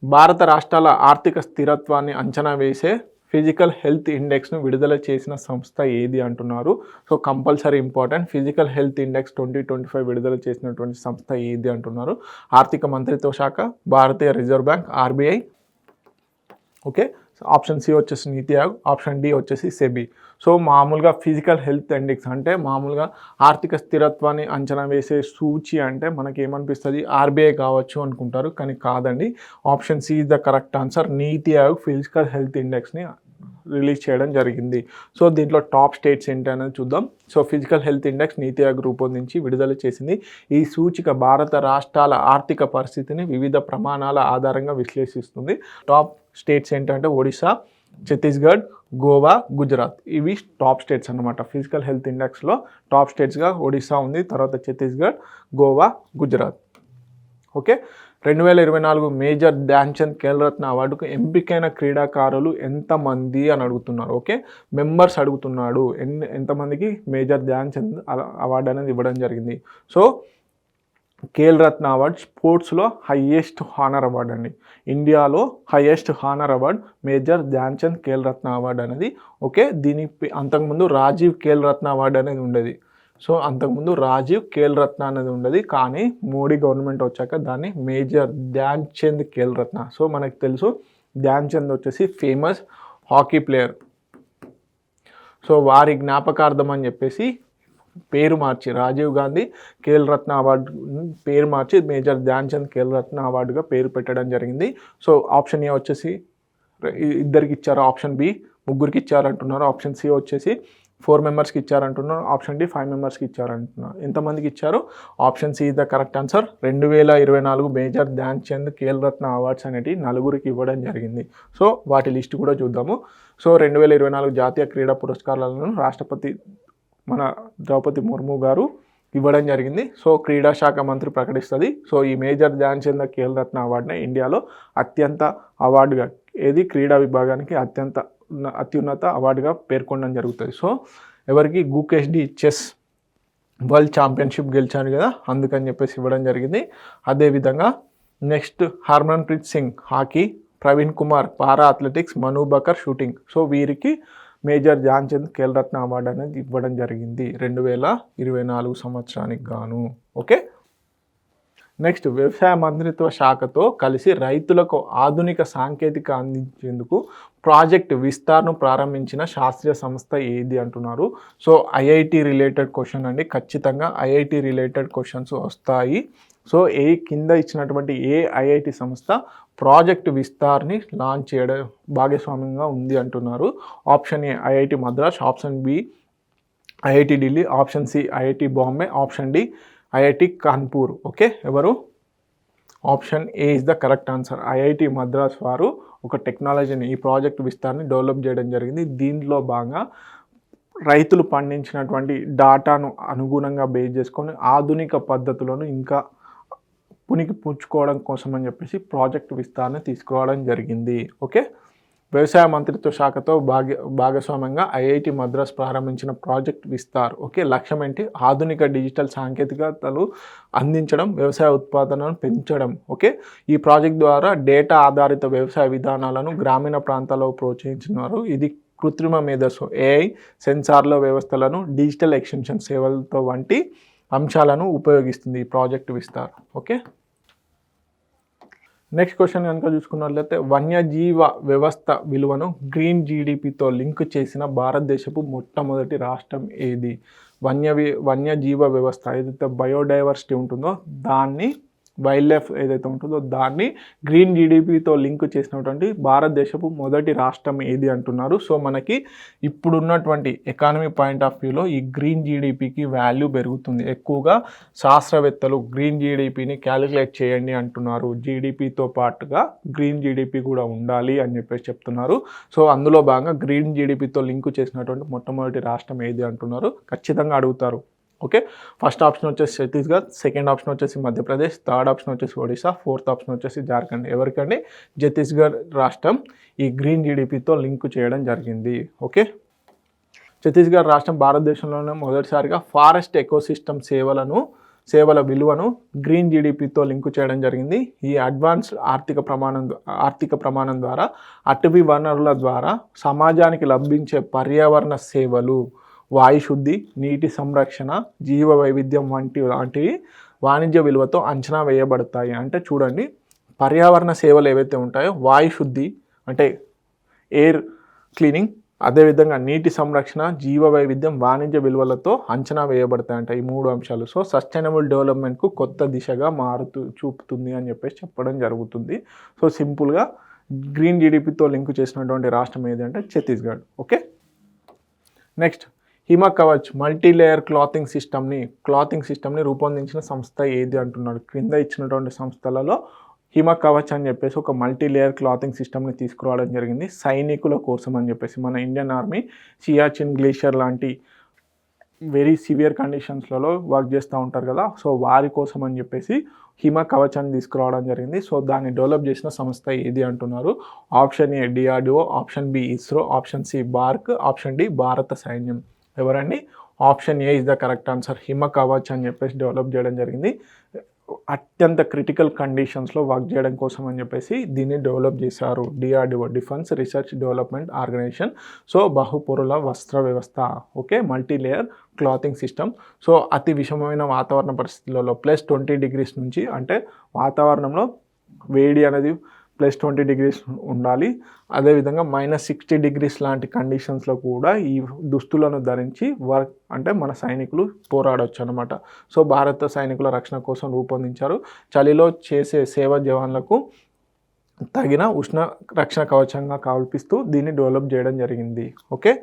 భారత రాష్ట్రాల ఆర్థిక స్థిరత్వాన్ని అంచనా వేసే ఫిజికల్ హెల్త్ ఇండెక్స్ను విడుదల చేసిన సంస్థ ఏది అంటున్నారు. So compulsory important. Physical health index 2025 విడుదల చేసినటువంటి సంస్థ ఏది అంటున్నారు. ఆర్థిక మంత్రిత్వ శాఖ, భారతీయ reserve bank, RBI. Okay, option C వచ్చేసి నీతి ఆయోగ్, ఆప్షన్ డి వచ్చేసి సెబీ. సో మామూలుగా ఫిజికల్ హెల్త్ ఇండెక్స్ అంటే మామూలుగా ఆర్థిక స్థిరత్వాన్ని అంచనా వేసే సూచి అంటే మనకి ఏమనిపిస్తుంది? RBI కావచ్చు అనుకుంటారు, కానీ కాదండి. Option C is the correct answer. NITI Aayog physical health ఇండెక్స్ని రిలీజ్ చేయడం జరిగింది. సో దీంట్లో టాప్ స్టేట్స్ ఏంటి అనేది చూద్దాం. సో ఫిజికల్ హెల్త్ ఇండెక్స్ నీతి ఆయోగ్ రూపొందించి విడుదల చేసింది. ఈ సూచిక భారత రాష్ట్రాల ఆర్థిక పరిస్థితిని వివిధ ప్రమాణాల ఆధారంగా విశ్లేషిస్తుంది. టాప్ స్టేట్స్ ఏంటంటే ఒడిశా, ఛత్తీస్గఢ్, గోవా, గుజరాత్. ఇవి టాప్ స్టేట్స్ అన్నమాట. ఫిజికల్ హెల్త్ ఇండెక్స్లో టాప్ స్టేట్స్గా ఒడిశా ఉంది, తర్వాత ఛత్తీస్గఢ్, గోవా, గుజరాత్. ఓకే, 2024 మేజర్ ధ్యాన్చంద్ ఖేల్రత్న అవార్డుకు ఎంపికైన క్రీడాకారులు ఎంతమంది అని అడుగుతున్నారు. ఓకే, మెంబర్స్ అడుగుతున్నాడు. ఎంతమందికి మేజర్ ధ్యాన్చంద్ అవార్డు అనేది ఇవ్వడం జరిగింది. సో ఖేల్ రత్న అవార్డ్ స్పోర్ట్స్లో హయ్యెస్ట్ హానర్ అవార్డ్ అండి. ఇండియాలో highest honour award major Dhyan Chand Khel Ratna award అనేది. ఓకే, దీనికి అంతకుముందు రాజీవ్ ఖేల్ రత్న అవార్డు అనేది ఉండేది. సో అంతకుముందు రాజీవ్ ఖేల్ రత్న అనేది ఉండేది, కానీ మోడీ గవర్నమెంట్ వచ్చాక దాన్ని మేజర్ ధ్యాన్ చంద్ ఖేల్ రత్న. సో మనకు తెలుసు ధ్యాన్ చంద్ వచ్చేసి ఫేమస్ హాకీ ప్లేయర్. సో వారి జ్ఞాపకార్థం అని చెప్పేసి పేరు మార్చి రాజీవ్ గాంధీ ఖేల్ రత్న అవార్డు పేరు మార్చి మేజర్ ధ్యాన్ చంద్ ఖేల్ రత్న అవార్డుగా పేరు పెట్టడం జరిగింది. సో ఆప్షన్ ఏ వచ్చేసి ఇద్దరికి ఇచ్చారు, ఆప్షన్ బి ముగ్గురికి ఇచ్చారంటున్నారు, ఆప్షన్ సి వచ్చేసి 4 మెంబర్స్కి ఇచ్చారంటున్నారు, ఆప్షన్ డి 5 మెంబర్స్కి ఇచ్చారంటున్నారు. ఎంతమందికి ఇచ్చారు? Option C is the correct answer. 2024 major Dhyan Chand Khel Ratna awards అనేవి 4గురికి ఇవ్వడం జరిగింది. సో వాటి లిస్ట్ కూడా చూద్దాము. సో 2024 జాతీయ క్రీడా పురస్కారాలను రాష్ట్రపతి మన ద్రౌపది ముర్ము గారు ఇవ్వడం జరిగింది. సో క్రీడా శాఖ మంత్రి ప్రకటిస్తుంది. సో ఈ మేజర్ ధ్యాన్ చంద్ ఖేల్ రత్న అవార్డుని ఇండియాలో అత్యంత అవార్డుగా క్రీడా విభాగానికి అత్యున్నత అవార్డుగా పేర్కొనడం జరుగుతుంది. సో ఎవరికి? Gukesh D chess world championship గెలిచారు కదా, అందుకని చెప్పేసి ఇవ్వడం జరిగింది. అదేవిధంగా next Harmanpreet Singh hockey, Praveen Kumar para athletics, Manu Bhaker shooting. So వీరికి మేజర్ ధ్యాన్ చంద్ ఖేల్ రత్న అవార్డు అనేది ఇవ్వడం జరిగింది 2024 సంవత్సరానికి గాను. ఓకే, నెక్స్ట్ వ్యవసాయ మంత్రిత్వ శాఖతో కలిసి రైతులకు ఆధునిక సాంకేతిక అందించేందుకు ప్రాజెక్ట్ విస్తార్ను ప్రారంభించిన శాస్త్రీయ సంస్థ ఏది అంటున్నారు. సో ఐఐటి రిలేటెడ్ క్వశ్చన్ అండి, ఖచ్చితంగా ఐఐటి రిలేటెడ్ క్వశ్చన్స్ వస్తాయి. సో కింద ఇచ్చినటువంటి ఏ ఐఐటి సంస్థ ప్రాజెక్ట్ విస్తార్ని లాంచ్ చేయడం భాగస్వామ్యంగా ఉంది అంటున్నారు. Option A IIT Madras, option B IIT Delhi, option C IIT Bombay, option D IIT Kanpur. Okay, ఎవరు? Option A is the correct answer. IIT Madras వారు ఒక టెక్నాలజీని, ఈ ప్రాజెక్ట్ విస్తారాన్ని డెవలప్ చేయడం జరిగింది. దీంట్లో భాగంగా రైతులు పండించినటువంటి డాటాను అనుగుణంగా బేస్ చేసుకొని ఆధునిక పద్ధతులను ఇంకా పుచ్చుకోవడం కోసం అని చెప్పేసి ప్రాజెక్ట్ విస్తారాన్ని తీసుకురావడం జరిగింది. ఓకే, వ్యవసాయ మంత్రిత్వ శాఖతో భాగస్వామ్యంగా ఐఐటి మద్రాస్ ప్రారంభించిన ప్రాజెక్ట్ విస్తార్. ఓకే, లక్ష్యం ఏంటి? ఆధునిక డిజిటల్ సాంకేతికతలు అందించడం, వ్యవసాయ ఉత్పాదనను పెంచడం. ఓకే, ఈ ప్రాజెక్ట్ ద్వారా డేటా ఆధారిత వ్యవసాయ విధానాలను గ్రామీణ ప్రాంతాల్లో ప్రోత్సహించినారు. ఇది కృత్రిమ మేధస్సు, ఏఐ, సెన్సార్ల వ్యవస్థలను, డిజిటల్ ఎక్స్టెన్షన్ సేవలతో వంటి అంశాలను ఉపయోగిస్తుంది ఈ project Vistar. Okay, next question కనుక చూసుకున్నట్లయితే వన్యజీవ వ్యవస్థ విలువను గ్రీన్ జీడిపితో లింక్ చేసిన భారతదేశపు మొట్టమొదటి రాష్ట్రం ఏది? వన్యజీవ వ్యవస్థ ఏదైతే బయోడైవర్సిటీ ఉంటుందో దాన్ని, వైల్డ్ లైఫ్ ఏదైతే ఉంటుందో దాన్ని గ్రీన్ జీడిపితో లింక్ చేసినటువంటి భారతదేశపు మొదటి రాష్ట్రం ఏది అంటున్నారు. సో మనకి ఇప్పుడున్నటువంటి ఎకానమీ పాయింట్ ఆఫ్ వ్యూలో ఈ గ్రీన్ జీడిపికి వాల్యూ పెరుగుతుంది. ఎక్కువగా శాస్త్రవేత్తలు గ్రీన్ జీడిపిని క్యాలిక్యులేట్ చేయండి అంటున్నారు. జీడిపితో పాటుగా గ్రీన్ జీడిపి కూడా ఉండాలి అని చెప్పేసి చెప్తున్నారు. సో అందులో భాగంగా గ్రీన్ జీడిపితో లింక్ చేసినటువంటి మొట్టమొదటి రాష్ట్రం ఏది అంటున్నారు, ఖచ్చితంగా అడుగుతారు. ఓకే, ఫస్ట్ ఆప్షన్ వచ్చేసి ఛత్తీస్గఢ్, సెకండ్ ఆప్షన్ వచ్చేసి మధ్యప్రదేశ్, థర్డ్ ఆప్షన్ వచ్చేసి ఒడిశా, ఫోర్త్ ఆప్షన్ వచ్చేసి జార్ఖండ్. ఎవరికండి? ఛత్తీస్గఢ్ రాష్ట్రం ఈ గ్రీన్ జీడిపితో లింక్ చేయడం జరిగింది. ఓకే, ఛత్తీస్గఢ్ రాష్ట్రం భారతదేశంలోనే మొదటిసారిగా ఫారెస్ట్ ఎకోసిస్టమ్ సేవల విలువను గ్రీన్ జీడిపితో లింకు చేయడం జరిగింది. ఈ అడ్వాన్స్డ్ ఆర్థిక ప్రమాణం ద్వారా అటవీ వనరుల ద్వారా సమాజానికి లభించే పర్యావరణ సేవలు, వాయుశుద్ధి, నీటి సంరక్షణ, జీవ వైవిధ్యం లాంటివి వాణిజ్య విలువతో అంచనా వేయబడతాయి. అంటే చూడండి, పర్యావరణ సేవలు ఏవైతే ఉంటాయో వాయుశుద్ధి అంటే ఎయిర్ క్లీనింగ్, అదేవిధంగా నీటి సంరక్షణ, జీవ వైవిధ్యం, వాణిజ్య విలువలతో అంచనా వేయబడతాయంట ఈ 3 అంశాలు. సో సస్టైనబుల్ డెవలప్మెంట్కు కొత్త దిశగా చూపుతుంది అని చెప్పేసి చెప్పడం జరుగుతుంది. సో సింపుల్గా గ్రీన్ జీడిపితో లింక్ చేసినటువంటి రాష్ట్రం ఏది అంటే ఛత్తీస్గఢ్. ఓకే, నెక్స్ట్ హిమ కవచ్ మల్టీలేయర్ క్లాతింగ్ సిస్టమ్ని రూపొందించిన సంస్థ ఏది అంటున్నారు. క్రింద ఇచ్చినటువంటి సంస్థలలో హిమ కవచ్ అని చెప్పేసి ఒక మల్టీలేయర్ క్లాతింగ్ సిస్టమ్ని తీసుకురావడం జరిగింది సైనికుల కోసం అని చెప్పేసి. మన ఇండియన్ ఆర్మీ సియాచిన్ గ్లేషియర్ లాంటి వెరీ సివియర్ కండిషన్స్లలో వర్క్ చేస్తూ ఉంటారు కదా, సో వారి కోసం అని చెప్పేసి హిమ కవచాన్ని తీసుకురావడం జరిగింది. సో దాన్ని డెవలప్ చేసిన సంస్థ ఏది అంటున్నారు. Option A DRDO, option B ISRO, option C BARC, option D భారత సైన్యం. ఎవరండి? Option A is the correct answer. Hima Kavach అని చెప్పేసి డెవలప్ చేయడం జరిగింది. అత్యంత క్రిటికల్ కండిషన్స్లో వర్క్ చేయడం కోసం అని చెప్పేసి దీన్ని డెవలప్ చేశారు. DRDO, defence research development organisation. So బహుపొరల వస్త్ర వ్యవస్థ, okay, multi layer clothing system. So అతి విషమమైన వాతావరణ పరిస్థితులలో +20 degrees నుంచి, అంటే వాతావరణంలో వేడి అనేది +20 degrees ఉండాలి. అదేవిధంగా -60 degrees లాంటి కండిషన్స్లో కూడా ఈ దుస్తులను ధరించి వర్క్ అంటే మన సైనికులు పోరాడవచ్చు అనమాట. సో భారత సైనికుల రక్షణ కోసం రూపొందించారు. చలిలో చేసే సేవ జవాన్లకు తగిన ఉష్ణ రక్షణ కవచంగా కల్పిస్తూ దీన్ని డెవలప్ చేయడం జరిగింది. ఓకే,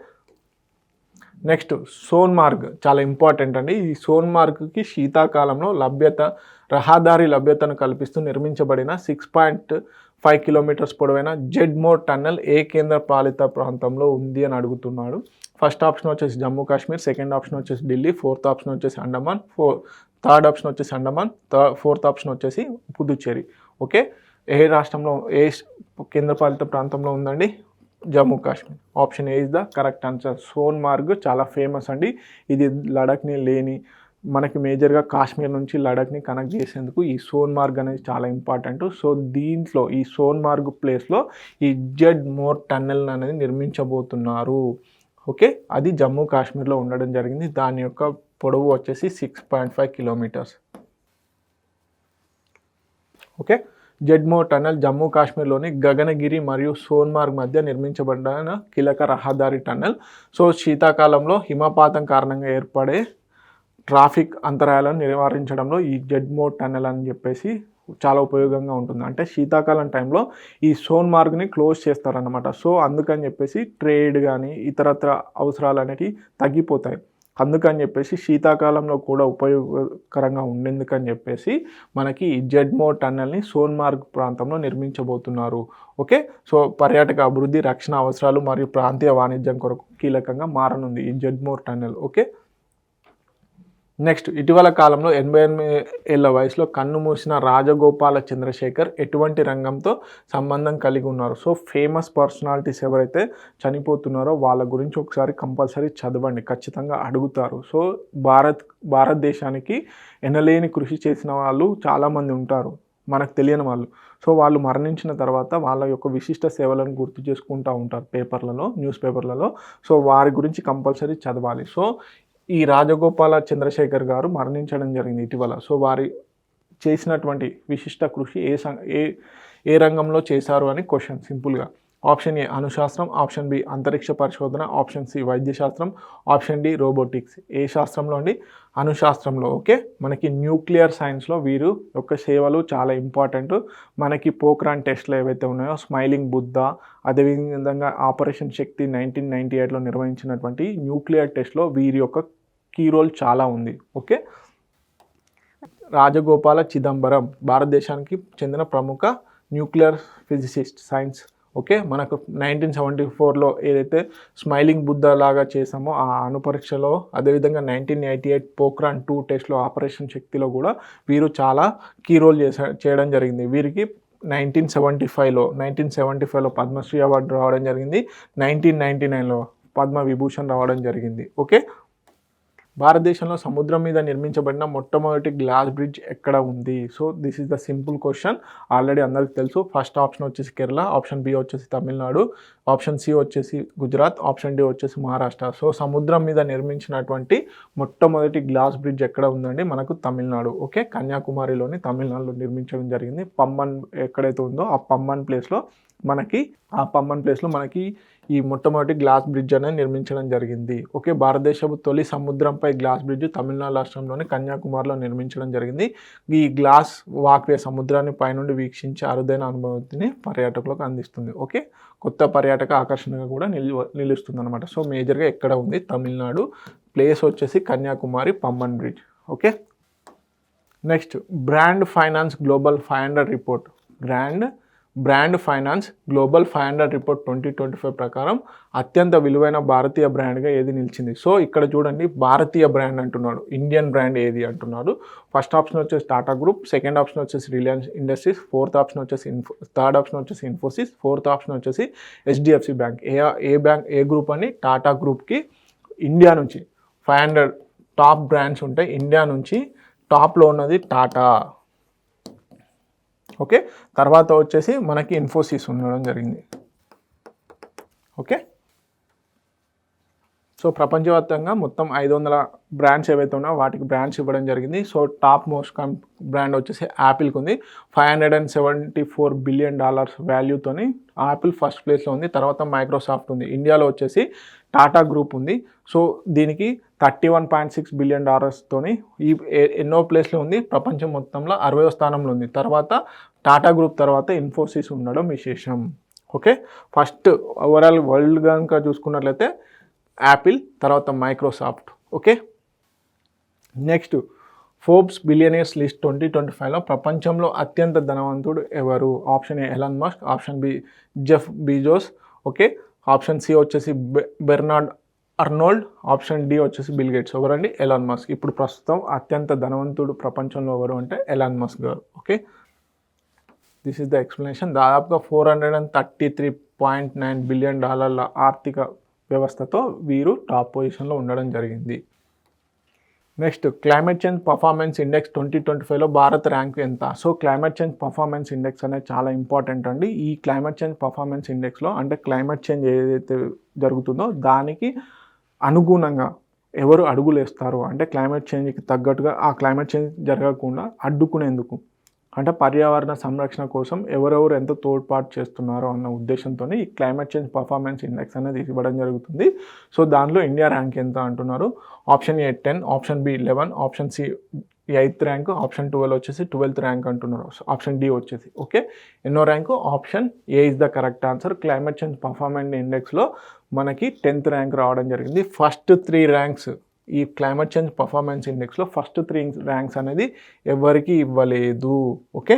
నెక్స్ట్ సోన్మార్గ్ చాలా ఇంపార్టెంట్ అండి. ఈ సోన్మార్గ్కి శీతాకాలంలో రహదారి లభ్యతను కల్పిస్తూ నిర్మించబడిన 6.5 kilometers పొడవైన జెడ్మోర్ టన్నెల్ ఏ కేంద్ర పాలిత ప్రాంతంలో ఉంది అని అడుగుతున్నాడు. ఫస్ట్ ఆప్షన్ వచ్చేసి జమ్మూ కాశ్మీర్, సెకండ్ ఆప్షన్ వచ్చేసి ఢిల్లీ, ఫోర్త్ ఆప్షన్ వచ్చేసి అండమాన్, థర్డ్ ఆప్షన్ వచ్చేసి అండమాన్, ఫోర్త్ ఆప్షన్ వచ్చేసి పుదుచ్చేరి. ఓకే, ఏ రాష్ట్రంలో ఏ కేంద్రపాలిత ప్రాంతంలో ఉందండి? Jammu Kashmir. Option A is the correct answer. Sonmarg చాలా ఫేమస్ అండి. ఇది లడఖ్ని లేని మనకి మేజర్గా కాశ్మీర్ నుంచి లడఖ్ని కనెక్ట్ చేసేందుకు ఈ సోన్మార్గ్ అనేది చాలా ఇంపార్టెంట్. సో దీంట్లో ఈ సోన్మార్గ్ ప్లేస్లో ఈ జెడ్మోర్ టన్నెల్ అనేది నిర్మించబోతున్నారు. ఓకే, అది జమ్మూ కాశ్మీర్లో ఉండడం జరిగింది. దాని యొక్క పొడవు వచ్చేసి 6.5 kilometers. ఓకే, జెడ్మోర్ టన్నెల్ జమ్మూ కాశ్మీర్లోని గగనగిరి మరియు సోన్మార్గ్ మధ్య నిర్మించబడిన కీలక రహదారి టన్నెల్. సో శీతాకాలంలో హిమపాతం కారణంగా ఏర్పడే ట్రాఫిక్ అంతరాయాలను నివారించడంలో ఈ జెడ్మోర్ టన్నెల్ అని చెప్పేసి చాలా ఉపయోగంగా ఉంటుంది. అంటే శీతాకాలం టైంలో ఈ సోన్మార్గ్ని క్లోజ్ చేస్తారన్నమాట. సో అందుకని చెప్పేసి ట్రేడ్ కానీ ఇతరత్ర అవసరాలు అనేవి తగ్గిపోతాయి. అందుకని చెప్పేసి శీతాకాలంలో కూడా ఉపయోగకరంగా ఉండేందుకని చెప్పేసి మనకి ఈ జెడ్మోర్ టన్నెల్ని సోన్మార్గ్ ప్రాంతంలో నిర్మించబోతున్నారు. ఓకే, సో పర్యాటక అభివృద్ధి, రక్షణ అవసరాలు మరియు ప్రాంతీయ వాణిజ్యం కొరకు కీలకంగా మారనుంది ఈ జెడ్మోర్ టన్నెల్. ఓకే, నెక్స్ట్ ఇటీవల కాలంలో 88 ఏళ్ల వయసులో కన్ను మూసిన రాజగోపాల చంద్రశేఖర్ ఎటువంటి రంగంతో సంబంధం కలిగి ఉన్నారు? సో ఫేమస్ పర్సనాలిటీస్ ఎవరైతే చనిపోతున్నారో వాళ్ళ గురించి ఒకసారి కంపల్సరీ చదవండి, ఖచ్చితంగా అడుగుతారు. సో భారతదేశానికి ఎనలేని కృషి చేసిన వాళ్ళు చాలామంది ఉంటారు, మనకు తెలియని వాళ్ళు. సో వాళ్ళు మరణించిన తర్వాత వాళ్ళ యొక్క విశిష్ట సేవలను గుర్తు చేసుకుంటూ ఉంటారు పేపర్లలో, న్యూస్ పేపర్లలో. సో వారి గురించి కంపల్సరీ చదవాలి. సో ఈ రాజగోపాల చంద్రశేఖర్ గారు మరణించడం జరిగింది ఇటీవల. సో వారి చేసినటువంటి విశిష్ట కృషి ఏ రంగంలో చేశారు అని క్వశ్చన్ సింపుల్గా. ఆప్షన్ ఏ అణుశాస్త్రం, ఆప్షన్ బి అంతరిక్ష పరిశోధన, ఆప్షన్ సి వైద్యశాస్త్రం, ఆప్షన్ డి రోబోటిక్స్. ఏ శాస్త్రంలో అండి? అణుశాస్త్రంలో. ఓకే, మనకి న్యూక్లియర్ సైన్స్లో వీరు యొక్క సేవలు చాలా ఇంపార్టెంట్. మనకి పోఖ్రాన్ టెస్ట్లు ఏవైతే ఉన్నాయో, స్మైలింగ్ బుద్ధ, అదేవిధంగా ఆపరేషన్ శక్తి 1998లో నిర్వహించినటువంటి న్యూక్లియర్ టెస్ట్లో వీరి యొక్క కీ రోల్ చాలా ఉంది. ఓకే, రాజగోపాల చిదంబరం భారతదేశానికి చెందిన ప్రముఖ న్యూక్లియర్ ఫిజిసిస్ట్ సైన్స్. ఓకే, మనకు 1974లో ఏదైతే స్మైలింగ్ బుద్ధ లాగా చేసామో ఆ అణుపరీక్షలో, అదేవిధంగా 1988 పోఖ్రాన్ 2 టెస్ట్లో ఆపరేషన్ శక్తిలో కూడా వీరు చాలా కీ రోల్ చేయడం జరిగింది. వీరికి 1975లో పద్మశ్రీ అవార్డు రావడం జరిగింది. 1999లో పద్మ విభూషణ్ రావడం జరిగింది. ఓకే, భారతదేశంలో సముద్రం మీద నిర్మించబడిన మొట్టమొదటి గ్లాస్ బ్రిడ్జ్ ఎక్కడ ఉంది? So this is the simple question, already అందరికి తెలుసు. ఫస్ట్ ఆప్షన్ వచ్చేసి కేరళ, ఆప్షన్ బి వచ్చేసి తమిళనాడు, ఆప్షన్ సి వచ్చేసి గుజరాత్, ఆప్షన్ డి వచ్చేసి మహారాష్ట్ర. సో సముద్రం మీద నిర్మించినటువంటి మొట్టమొదటి గ్లాస్ బ్రిడ్జ్ ఎక్కడ ఉందండి? మనకు తమిళనాడు. ఓకే, కన్యాకుమారిలోని తమిళనాడులో నిర్మించడం జరిగింది. పమ్మన్ ఎక్కడైతే ఉందో ఆ పమ్మన్ ప్లేస్లో మనకి ఈ మొట్టమొదటి గ్లాస్ బ్రిడ్జ్ అనేది నిర్మించడం జరిగింది. ఓకే, భారతదేశపు తొలి సముద్రంపై గ్లాస్ బ్రిడ్జ్ తమిళనాడు రాష్ట్రంలోని కన్యాకుమారిలో నిర్మించడం జరిగింది. ఈ గ్లాస్ వాక్వే సముద్రాన్ని పైనుండి వీక్షించే అరుదైన అనుభూతిని పర్యాటకులకు అందిస్తుంది. ఓకే, కొత్త పర్యాటక ఆకర్షణగా కూడా నిలుస్తుంది అనమాట. సో మేజర్గా ఎక్కడ ఉంది? తమిళనాడు. ప్లేస్ వచ్చేసి Kanyakumari, Pamban bridge. Okay, next brand finance global 500 report. Brand finance global 500 report 2025 ప్రకారం అత్యంత విలువైన భారతీయ బ్రాండ్గా ఏది నిలిచింది? సో ఇక్కడ చూడండి, భారతీయ బ్రాండ్ అంటున్నాడు, ఇండియన్ బ్రాండ్ ఏది అంటున్నాడు. ఫస్ట్ ఆప్షన్ వచ్చేసి టాటా గ్రూప్, సెకండ్ ఆప్షన్ వచ్చేసి రిలయన్స్ ఇండస్ట్రీస్, థర్డ్ ఆప్షన్ వచ్చేసి ఇన్ఫోసిస్, ఫోర్త్ ఆప్షన్ వచ్చేసి HDFC బ్యాంక్. ఏ గ్రూప్ అని? టాటా గ్రూప్కి ఇండియా నుంచి 500 టాప్ బ్రాండ్స్ ఉంటాయి. ఇండియా నుంచి టాప్లో ఉన్నది టాటా. ఓకే, తర్వాత వచ్చేసి మనకి ఇన్ఫోసిస్ ఉండడం జరిగింది. ఓకే, సో ప్రపంచవ్యాప్తంగా మొత్తం 500 బ్రాండ్స్ ఏవైతే ఉన్నాయో వాటికి బ్రాండ్స్ ఇవ్వడం జరిగింది. సో టాప్ మోస్ట్ బ్రాండ్ వచ్చేసి యాపిల్కి ఉంది. $574 బిలియన్ వాల్యూతోని యాపిల్ ఫస్ట్ ప్లేస్లో ఉంది. తర్వాత మైక్రోసాఫ్ట్ ఉంది. ఇండియాలో వచ్చేసి టాటా గ్రూప్ ఉంది. సో దీనికి $31.6 బిలియన్ తోని ఈ ఎన్నో ప్లేస్లో ఉంది, ప్రపంచం మొత్తంలో 60వ స్థానంలో ఉంది. తర్వాత టాటా గ్రూప్ తర్వాత ఇన్ఫోసిస్ ఉండడం విశేషం. ఓకే, ఫస్ట్ ఓవరాల్ వరల్డ్ కనుక చూసుకున్నట్లయితే యాపిల్, తర్వాత Microsoft. Okay, next Forbes billionaires list 2025లో ప్రపంచంలో అత్యంత ధనవంతుడు ఎవరు? Option A Elon Musk, option B Jeff Bezos, okay, option C వచ్చేసి బెర్నార్డ్ అర్నోల్డ్, ఆప్షన్ డి వచ్చేసి బిల్ గేట్స్. ఎవరండి? Elon Musk. ఇప్పుడు ప్రస్తుతం అత్యంత ధనవంతుడు ప్రపంచంలో ఎవరు అంటే ఎలాన్ మస్క్ గారు. Okay, this is the explanation. దాదాపుగా $433.9 బిలియన్ ఆర్థిక వ్యవస్థతో వీరు టాప్ పొజిషన్లో ఉండడం జరిగింది. Next climate change performance index 2025లో భారత్ ర్యాంక్ ఎంత? So climate change performance index అనేది చాలా ఇంపార్టెంట్ అండి. ఈ క్లైమేట్ చేంజ్ పర్ఫార్మెన్స్ ఇండెక్స్లో అంటే క్లైమేట్ చేంజ్ ఏదైతే జరుగుతుందో దానికి అనుగుణంగా ఎవరు అడుగులు వేస్తారు అంటే క్లైమేట్ చేంజ్కి తగ్గట్టుగా ఆ క్లైమేట్ చేంజ్ జరగకుండా అడ్డుకునేందుకు అంటే పర్యావరణ సంరక్షణ కోసం ఎవరెవరు ఎంత తోడ్పాటు చేస్తున్నారో అన్న ఉద్దేశంతో ఈ క్లైమేట్ చేంజ్ పర్ఫార్మెన్స్ ఇండెక్స్ అనేది ఇవ్వడం జరుగుతుంది. సో దానిలో ఇండియా ర్యాంక్ ఎంత అంటున్నారు? Option A 10, option B 11, option C 8th rank, option 12 వచ్చేసి 12th ర్యాంక్ అంటున్నారు. ఆప్షన్ డి వచ్చేసి ఓకే ఎన్నో rank? Option A is the correct answer. Climate change performance ఇండెక్స్లో మనకి 10th ర్యాంక్ రావడం జరిగింది. ఫస్ట్ 3 ర్యాంక్స్ ఈ క్లైమేట్ చేంజ్ పర్ఫార్మెన్స్ ఇండెక్స్లో ఫస్ట్ 3 ర్యాంక్స్ అనేది ఎవరికి ఇవ్వలేదు. Okay,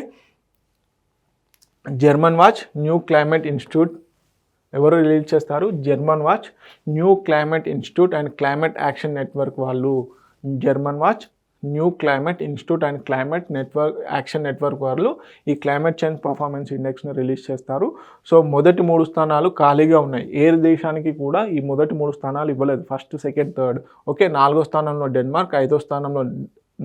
German Watch, New Climate Institute ఎవరు రిలీజ్ చేస్తారు? German Watch, New Climate Institute and climate action network వాళ్ళు. German Watch, New Climate Institute and climate action network వాళ్ళు ఈ క్లైమేట్ చేంజ్ పర్ఫార్మెన్స్ ఇండెక్స్ను రిలీజ్ చేస్తారు. So మొదటి 3 స్థానాలు ఖాళీగా ఉన్నాయి. ఏ దేశానికి కూడా ఈ మొదటి 3 స్థానాలు ఇవ్వలేదు, ఫస్ట్, సెకండ్, థర్డ్. ఓకే, 4వ స్థానంలో డెన్మార్క్, 5వ స్థానంలో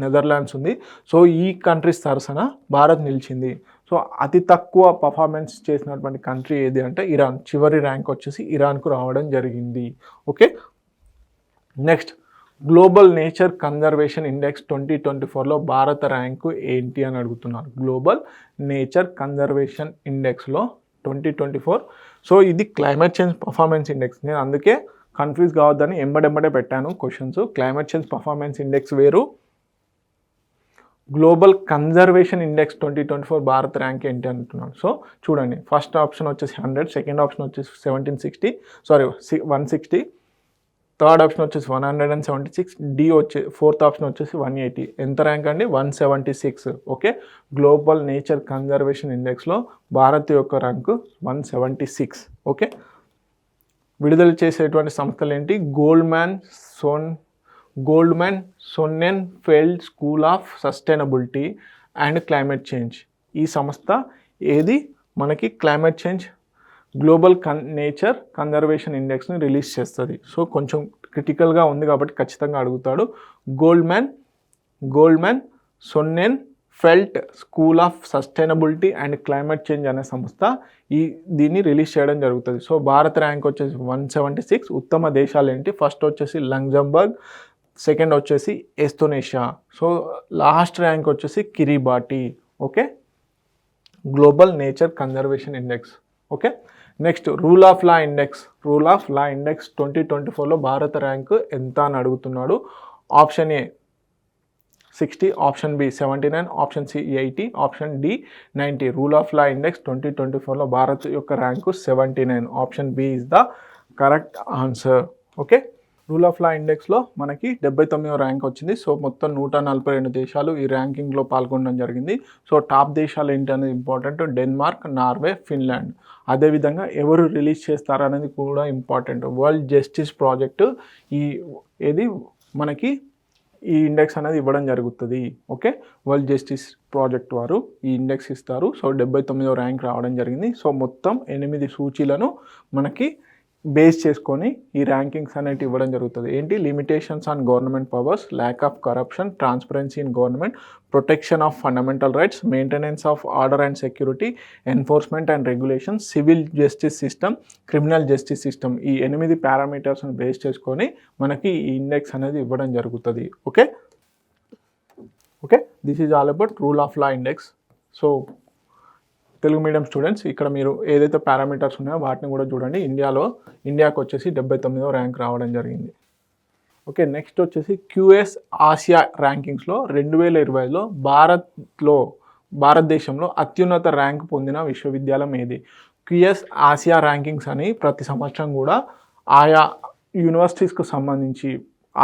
నెదర్లాండ్స్ ఉంది. సో ఈ కంట్రీస్ సరసన భారత్ నిలిచింది. సో అతి తక్కువ పర్ఫార్మెన్స్ చేసినటువంటి కంట్రీ ఏది అంటే ఇరాన్. చివరి ర్యాంక్ వచ్చేసి ఇరాన్కు రావడం జరిగింది. Okay, next global nature conservation index 2024లో భారత ర్యాంకు ఏంటి అని అడుగుతున్నారు. గ్లోబల్ నేచర్ కన్జర్వేషన్ ఇండెక్స్లో 2024. సో ఇది క్లైమేట్ చేంజ్ పర్ఫార్మెన్స్ ఇండెక్స్. నేను అందుకే కన్ఫ్యూజ్ కావద్దని ఎంబడెంబడే పెట్టాను questions. Climate change performance index వేరు, global conservation index 2024 Bharat rank ఏంటి అంటున్నాను. సో చూడండి, ఫస్ట్ ఆప్షన్ వచ్చేసి 100, సెకండ్ ఆప్షన్ వచ్చేసి 160, థర్డ్ ఆప్షన్ వచ్చేసి 176, డి వచ్చే ఫోర్త్ ఆప్షన్ వచ్చేసి 180. ఎంత ర్యాంక్ అండి? 176. ఓకే, గ్లోబల్ నేచర్ కన్జర్వేషన్ ఇండెక్స్లో భారత్ యొక్క ర్యాంకు 176. ఓకే, విడుదల చేసేటువంటి సంస్థలు ఏంటి? Goldman Sonnenfeld school of sustainability and climate change. ఈ సంస్థ ఏది మనకి climate change global nature conservation ఇండెక్స్ని రిలీజ్ చేస్తుంది. సో కొంచెం క్రిటికల్గా ఉంది కాబట్టి ఖచ్చితంగా అడుగుతాడు. Goldman Sonnenfeld school of sustainability and climate change అనే సంస్థ దీన్ని రిలీజ్ చేయడం జరుగుతుంది. సో భారత ర్యాంక్ వచ్చేసి 176. ఉత్తమ దేశాలు ఏంటి? ఫస్ట్ వచ్చేసి లగ్జంబర్గ్, సెకండ్ వచ్చేసి ఎస్తోనేషియా. సో లాస్ట్ ర్యాంక్ వచ్చేసి Kiribati. Okay, global nature conservation index. Okay, next rule of law index. 2024లో భారత ర్యాంకు ఎంత అని అడుగుతున్నాడు. Option A 60, option B 79, option C 80, option D 90. Rule of law index 2024లో భారత్ యొక్క rank 79. Option B is the correct answer. Okay, rule of law ఇండెక్స్లో మనకి 79వ ర్యాంక్ వచ్చింది. సో మొత్తం 142 దేశాలు ఈ ర్యాంకింగ్లో పాల్గొనడం జరిగింది. సో టాప్ దేశాలు ఏంటి అనేది ఇంపార్టెంట్. Denmark, Norway, Finland. అదేవిధంగా ఎవరు రిలీజ్ చేస్తారనేది కూడా ఇంపార్టెంట్. వరల్డ్ జస్టిస్ ప్రాజెక్టు ఏది మనకి ఈ ఇండెక్స్ అనేది ఇవ్వడం జరుగుతుంది. ఓకే, వరల్డ్ జస్టిస్ ప్రాజెక్ట్ వారు ఈ ఇండెక్స్ ఇస్తారు. సో 79వ ర్యాంక్ రావడం జరిగింది. సో మొత్తం 8 సూచీలను మనకి బేస్ చేసుకొని ఈ ర్యాంకింగ్స్ అనేవి ఇవ్వడం జరుగుతుంది. ఏంటి? Limitations on government powers, lack of corruption, transparency in government, protection of fundamental rights, maintenance of order and security, enforcement and regulation, civil justice system, criminal justice system. ఈ 8 పారామీటర్స్ని బేస్ చేసుకొని మనకి ఈ ఇండెక్స్ అనేది ఇవ్వడం జరుగుతుంది. Okay, this is all about rule of law index. So Telugu medium students, ఇక్కడ మీరు ఏదైతే పారామీటర్స్ ఉన్నాయో వాటిని కూడా చూడండి. ఇండియాకు వచ్చేసి 79వ ర్యాంక్ రావడం జరిగింది. ఓకే, నెక్స్ట్ వచ్చేసి QS ఆసియా ర్యాంకింగ్స్లో 2020లో భారతదేశంలో అత్యున్నత ర్యాంక్ పొందిన విశ్వవిద్యాలయం ఏది? QS ఆసియా ర్యాంకింగ్స్ అని ప్రతి సంవత్సరం కూడా ఆయా యూనివర్సిటీస్కు సంబంధించి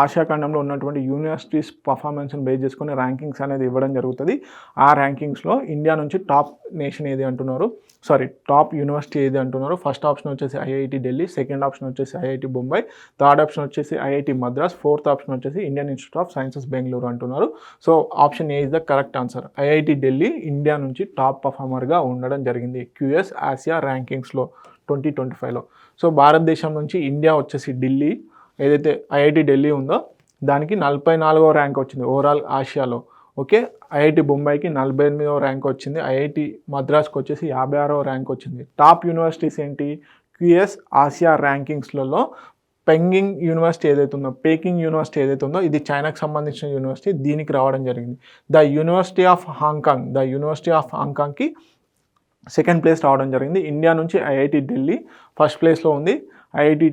ఆసియా ఖండంలో ఉన్నటువంటి యూనివర్సిటీస్ పర్ఫార్మెన్స్ని బేస్ చేసుకుని ర్యాంకింగ్స్ అనేది ఇవ్వడం జరుగుతుంది. ఆ ర్యాంకింగ్స్లో ఇండియా నుంచి టాప్ యూనివర్సిటీ ఏది అంటున్నారు? ఫస్ట్ ఆప్షన్ వచ్చేసి IIT ఢిల్లీ, సెకండ్ ఆప్షన్ వచ్చేసి IIT బొంబాయి, థర్డ్ ఆప్షన్ వచ్చేసి IIT మద్రాస్, ఫోర్త్ ఆప్షన్ వచ్చేసి Indian Institute of Sciences Bengaluru అంటున్నారు. So option A is the correct answer. IIT Delhi India నుంచి టాప్ పర్ఫార్మర్గా ఉండడం జరిగింది QS ఆసియా ర్యాంకింగ్స్లో 2025లో. సో భారతదేశం నుంచి ఇండియా వచ్చేసి ఢిల్లీ, ఏదైతే IIT ఢిల్లీ ఉందో దానికి 44వ ర్యాంక్ వచ్చింది ఓవరాల్ ఆసియాలో. ఓకే, IIT బొంబాయికి 48వ ర్యాంక్ వచ్చింది, IIT మద్రాస్కి వచ్చేసి 56వ ర్యాంక్ వచ్చింది. టాప్ యూనివర్సిటీస్ ఏంటి? QS ఆసియా ర్యాంకింగ్స్లలో పెకింగ్ యూనివర్సిటీ ఏదైతే ఉందో ఇది చైనాకి సంబంధించిన యూనివర్సిటీ, దీనికి రావడం జరిగింది. ద యూనివర్సిటీ ఆఫ్ హాంకాంగ్కి సెకండ్ ప్లేస్ రావడం జరిగింది. ఇండియా నుంచి IIT ఢిల్లీ ఫస్ట్ ప్లేస్లో ఉంది, IIT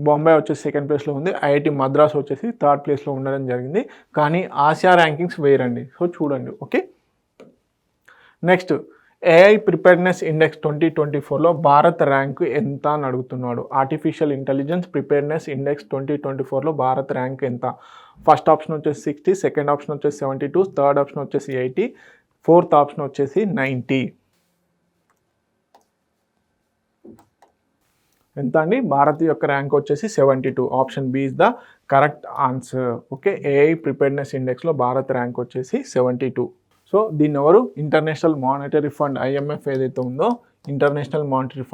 బొంబాయి వచ్చేసి సెకండ్ ప్లేస్లో ఉంది, IIT మద్రాస్ వచ్చేసి థర్డ్ ప్లేస్లో ఉండడం జరిగింది. కానీ ఆసియా ర్యాంకింగ్స్ వేరండి. సో చూడండి. Okay, next AI preparedness index 2024లో భారత్ ర్యాంకు ఎంత అని అడుగుతున్నాడు. ఆర్టిఫిషియల్ ఇంటెలిజెన్స్ ప్రిపేర్నెస్ ఇండెక్స్ 2024లో భారత్ ర్యాంక్ ఎంత? ఫస్ట్ ఆప్షన్ వచ్చేసి 60, సెకండ్ ఆప్షన్ వచ్చేసి 72, థర్డ్ ఆప్షన్ వచ్చేసి 80, ఫోర్త్ ఆప్షన్ వచ్చేసి 90. ఎంత అండి? భారత్ యొక్క ర్యాంక్ వచ్చేసి 72. Option B is the correct answer. Okay, AI preparedness ఇండెక్స్లో భారత్ ర్యాంక్ వచ్చేసి 72. సో దీన్ని ఎవరు? ఇంటర్నేషనల్ మానిటరీ ఫండ్ IMF ఏదైతే ఉందో ఇంటర్నేషనల్ మానిటరీ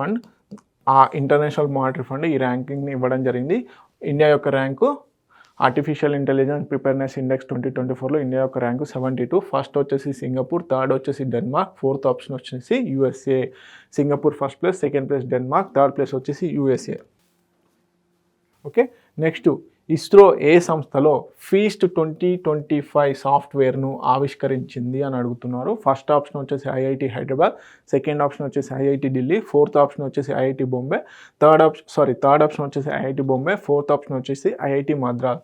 ఫండ్ ఈ ర్యాంకింగ్ని ఇవ్వడం జరిగింది. ఇండియా యొక్క rank artificial intelligence preparedness index 2024లో ఇండియా యొక్క ర్యాంకు 72. ఫస్ట్ వచ్చేసి సింగపూర్, థర్డ్ వచ్చేసి డెన్మార్క్, ఫోర్త్ ఆప్షన్ వచ్చేసి USA. Singapore first place, second place Denmark, third place వచ్చేసి USA. ఓకే, నెక్స్ట్ ఇస్రో ఏ సంస్థలో ఫీస్ట్ 2025 సాఫ్ట్వేర్ను ఆవిష్కరించింది అని అడుగుతున్నారు. ఫస్ట్ ఆప్షన్ వచ్చేసి IIT హైదరాబాద్, సెకండ్ ఆప్షన్ వచ్చేసి IIT ఢిల్లీ, ఫోర్త్ ఆప్షన్ వచ్చేసి IIT బొంబాయి, థర్డ్ ఆప్షన్ వచ్చేసి IIT బొంబాయి, ఫోర్త్ ఆప్షన్ వచ్చేసి IIT మద్రాస్.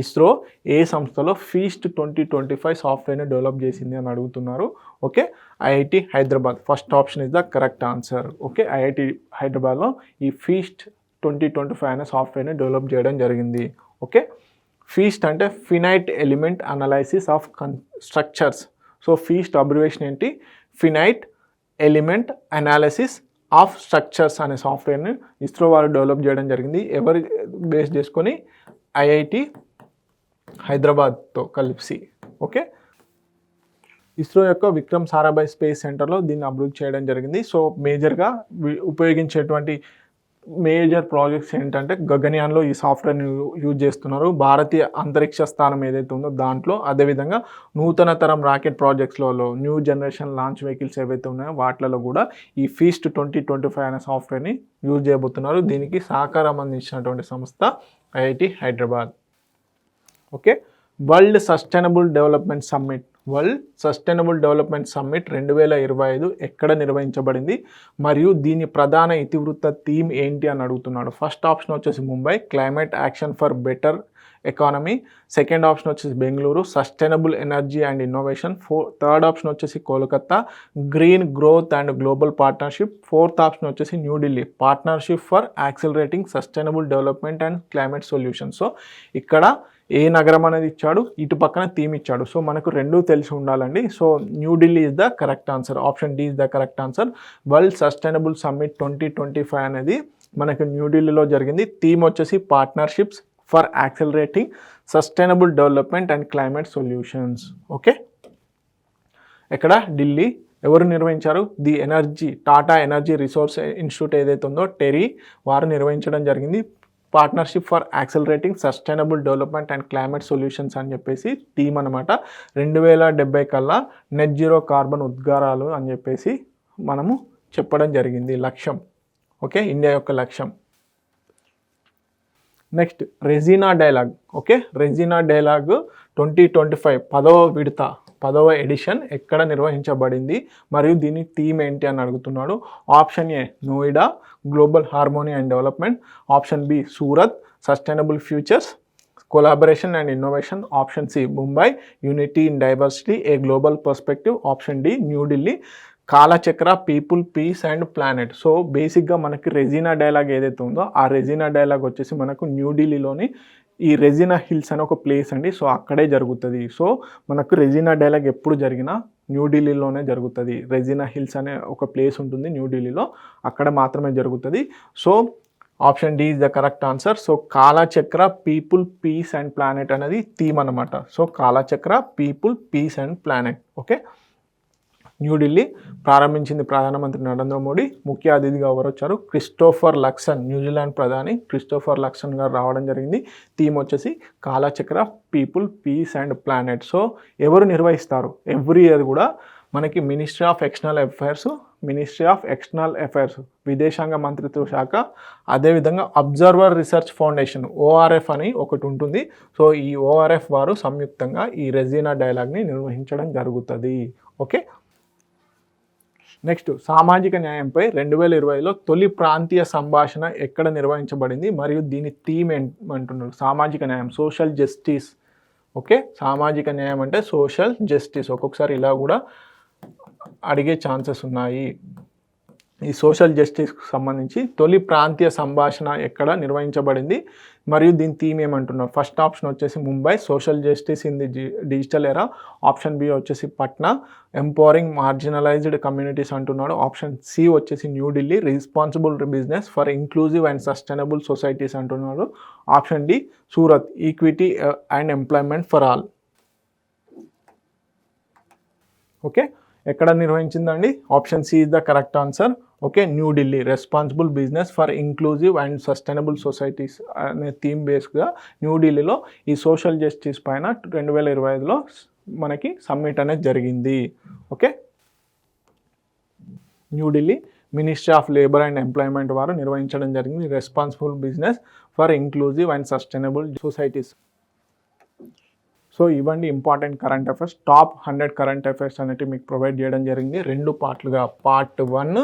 ఇస్రో ఏ సంస్థలో ఫీస్ట్ 2025 సాఫ్ట్వేర్ని డెవలప్ చేసింది అని అడుగుతున్నారు. Okay, IIT Hyderabad. First option is the correct answer. Okay, IIT హైదరాబాద్లో ఈ ఫీస్ట్ 2025 అనే సాఫ్ట్వేర్ని డెవలప్ చేయడం జరిగింది. ఓకే, ఫీస్ట్ అంటే finite element analysis of structures. So FEAST abbreviation ఏంటి? Finite element analysis of structures అనే సాఫ్ట్వేర్ని ఇస్రో వారు డెవలప్ చేయడం జరిగింది. ఎవరు బేస్ చేసుకొని? IIT హైదరాబాద్తో కలిసి. ఓకే, ఇస్రో యొక్క విక్రమ్ సారాభాయ్ స్పేస్ సెంటర్లో దీన్ని అభివృద్ధి చేయడం జరిగింది. సో మేజర్గా ఉపయోగించేటువంటి మేజర్ ప్రాజెక్ట్స్ ఏంటంటే గగన్యాన్లో ఈ సాఫ్ట్వేర్ని యూజ్ చేస్తున్నారు. భారతీయ అంతరిక్ష స్థానం ఏదైతే ఉందో దాంట్లో, అదేవిధంగా నూతన తరం రాకెట్ ప్రాజెక్ట్స్లలో న్యూ జనరేషన్ లాంచ్ వెహికల్స్ ఏవైతే ఉన్నాయో వాటిలలో కూడా ఈ ఫీస్ట్ 2025 అనే సాఫ్ట్వేర్ని యూజ్ చేయబోతున్నారు. దీనికి సహకారం అందించినటువంటి సంస్థ IIT Hyderabad. Okay, world sustainable development summit 2025 ఎక్కడ నిర్వహించబడింది మరియు దీని ప్రధాన ఇతివృత్త థీమ్ ఏంటి అని అడుగుతున్నాడు. ఫస్ట్ ఆప్షన్ వచ్చేసి Mumbai, climate action for better economy, second option వచ్చేసి Bengaluru, sustainable energy and innovation, third option వచ్చేసి Kolkata, green growth and global partnership, fourth option వచ్చేసి New Delhi, partnership for accelerating sustainable development and climate solution. So ఇక్కడ ఏ నగరం అనేది ఇచ్చాడు, ఇటు పక్కన థీమ్ ఇచ్చాడు. సో మనకు రెండూ తెలిసి ఉండాలండి. So New Delhi is the correct answer. Option D is the correct answer. World sustainable summit 2025 అనేది మనకు న్యూఢిల్లీలో జరిగింది. థీమ్ వచ్చేసి partnerships for accelerating sustainable development and climate solutions. Okay, ఎక్కడ? ఢిల్లీ. ఎవరు నిర్వహించారు? టాటా ఎనర్జీ రిసోర్స్ ఇన్స్టిట్యూట్ ఏదైతే ఉందో టెరీ వారు నిర్వహించడం జరిగింది. Partnership for accelerating sustainable development and climate solutions అని చెప్పేసి థీమ్ అనమాట. 2070 కల్లా నెట్ జీరో కార్బన్ ఉద్గారాలు అని చెప్పేసి మనము చెప్పడం జరిగింది లక్ష్యం. ఓకే, ఇండియా యొక్క లక్ష్యం. Next Regina dialogue. Okay, Regina dialogue 2025 10వ ఎడిషన్ ఎక్కడ నిర్వహించబడింది మరియు దీని థీమ్ ఏంటి అని అడుగుతున్నాడు. Option A Noida, global harmony and development. Option B Surat, sustainable futures, collaboration and innovation. Option C Mumbai, unity in diversity, a global perspective. Option D New Delhi, Kalachakra, people, peace and planet. So బేసిక్గా మనకి Regina dialogue ఏదైతే ఉందో ఆ రెజీనా డైలాగ్ వచ్చేసి మనకు న్యూఢిల్లీలోని ఈ రెజీనా హిల్స్ అనే ఒక ప్లేస్ అండి. సో అక్కడే జరుగుతుంది. సో మనకు రెజీనా డైలాగ్ ఎప్పుడు జరిగినా న్యూఢిల్లీలోనే జరుగుతుంది. రెజీనా హిల్స్ అనే ఒక ప్లేస్ ఉంటుంది న్యూఢిల్లీలో, అక్కడ మాత్రమే జరుగుతుంది. So option D is the correct answer. So Kalachakra, people, peace and planet అనేది థీమ్ అనమాట. So Kalachakra, people, peace and planet. Okay, New Delhi ప్రారంభించింది ప్రధానమంత్రి నరేంద్ర మోడీ. ముఖ్య అతిథిగా ఎవరు వచ్చారు? క్రిస్టోఫర్ లక్సన్, న్యూజిలాండ్ ప్రధాని క్రిస్టోఫర్ లక్సన్ గారు రావడం జరిగింది. థీమ్ వచ్చేసి Kalachakra, people, peace and planet. So ఎవరు నిర్వహిస్తారు? ఎవ్రీ ఇయర్ కూడా మనకి మినిస్ట్రీ ఆఫ్ ఎక్స్టర్నల్ అఫైర్స్ విదేశాంగ మంత్రిత్వ శాఖ, అదేవిధంగా అబ్జర్వర్ రీసెర్చ్ ఫౌండేషన్ ORF అని ఒకటి ఉంటుంది. సో ఈ ORF వారు సంయుక్తంగా ఈ రెజీనా డైలాగ్ని నిర్వహించడం జరుగుతుంది. ఓకే, నెక్స్ట్ సామాజిక న్యాయంపై 2020లో తొలి ప్రాంతీయ సంభాషణ ఎక్కడ నిర్వహించబడింది మరియు దీని థీమ్ ఏమంటున్నారు? సామాజిక న్యాయం, సోషల్ జస్టిస్. ఓకే, సామాజిక న్యాయం అంటే సోషల్ జస్టిస్. ఒక్కొక్కసారి ఇలా కూడా అడిగే ఛాన్సెస్ ఉన్నాయి. ఈ సోషల్ జస్టిస్కి సంబంధించి తొలి ప్రాంతీయ సంభాషణ ఎక్కడ నిర్వహించబడింది మరియు దీని థీమ్ ఏమంటున్నారు? ఫస్ట్ ఆప్షన్ వచ్చేసి Mumbai, social justice in the digital era. Option B వచ్చేసి పట్నా, ఎంపవరింగ్ మార్జినలైజ్డ్ కమ్యూనిటీస్ అంటున్నాడు. ఆప్షన్ సి వచ్చేసి New Delhi, responsible business for inclusive and sustainable societies అంటున్నాడు. Option D Surat, equity and employment for all. Okay, ఎక్కడ నిర్వహించిందండి? Option C is the correct answer. Okay, New Delhi, responsible business for inclusive and sustainable societies అనే theme బేస్గా న్యూఢిల్లీలో ఈ social justice పైన 2025లో మనకి summit అనేది జరిగింది. Okay, New Delhi ministry of labour and employment వారు నిర్వహించడం జరిగింది. Responsible business for inclusive and sustainable societies. So ఇవన్నీ important current affairs, top 100 current affairs అనేవి మీకు ప్రొవైడ్ చేయడం జరిగింది 2 పార్ట్లుగా, పార్ట్ 1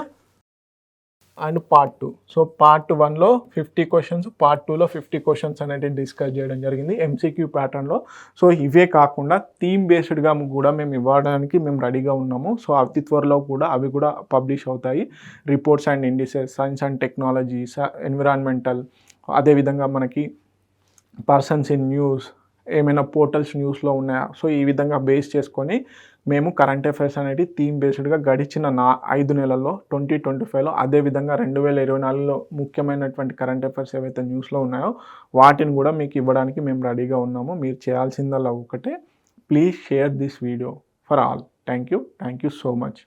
అండ్ పార్ట్ 2. సో పార్ట్ 1లో 50 క్వశ్చన్స్, పార్ట్ 2లో 50 క్వశ్చన్స్ అనేవి డిస్కస్ చేయడం జరిగింది MCQ ప్యాటర్న్లో. సో ఇవే కాకుండా థీమ్ బేస్డ్గా కూడా మేము ఇవ్వడానికి మేము రెడీగా ఉన్నాము. సో అతి త్వరలో కూడా అవి కూడా పబ్లిష్ అవుతాయి. Reports and indices, science and technology, environmental, అదేవిధంగా మనకి పర్సన్స్ ఇన్ న్యూస్, ఏమైనా పోర్టల్స్ న్యూస్లో ఉన్నాయా. సో ఈ విధంగా బేస్ చేసుకొని మేము కరెంట్ అఫైర్స్ అనేది థీమ్ బేస్డ్గా గడిచిన 5 నెలల్లో 2025లో, అదేవిధంగా 2024లో ముఖ్యమైనటువంటి కరెంట్ అఫైర్స్ ఏవైతే న్యూస్లో ఉన్నాయో వాటిని కూడా మీకు ఇవ్వడానికి మేము రెడీగా ఉన్నాము. మీరు చేయాల్సిందల్లా ఒకటే, please share this video for all. Thank you so much.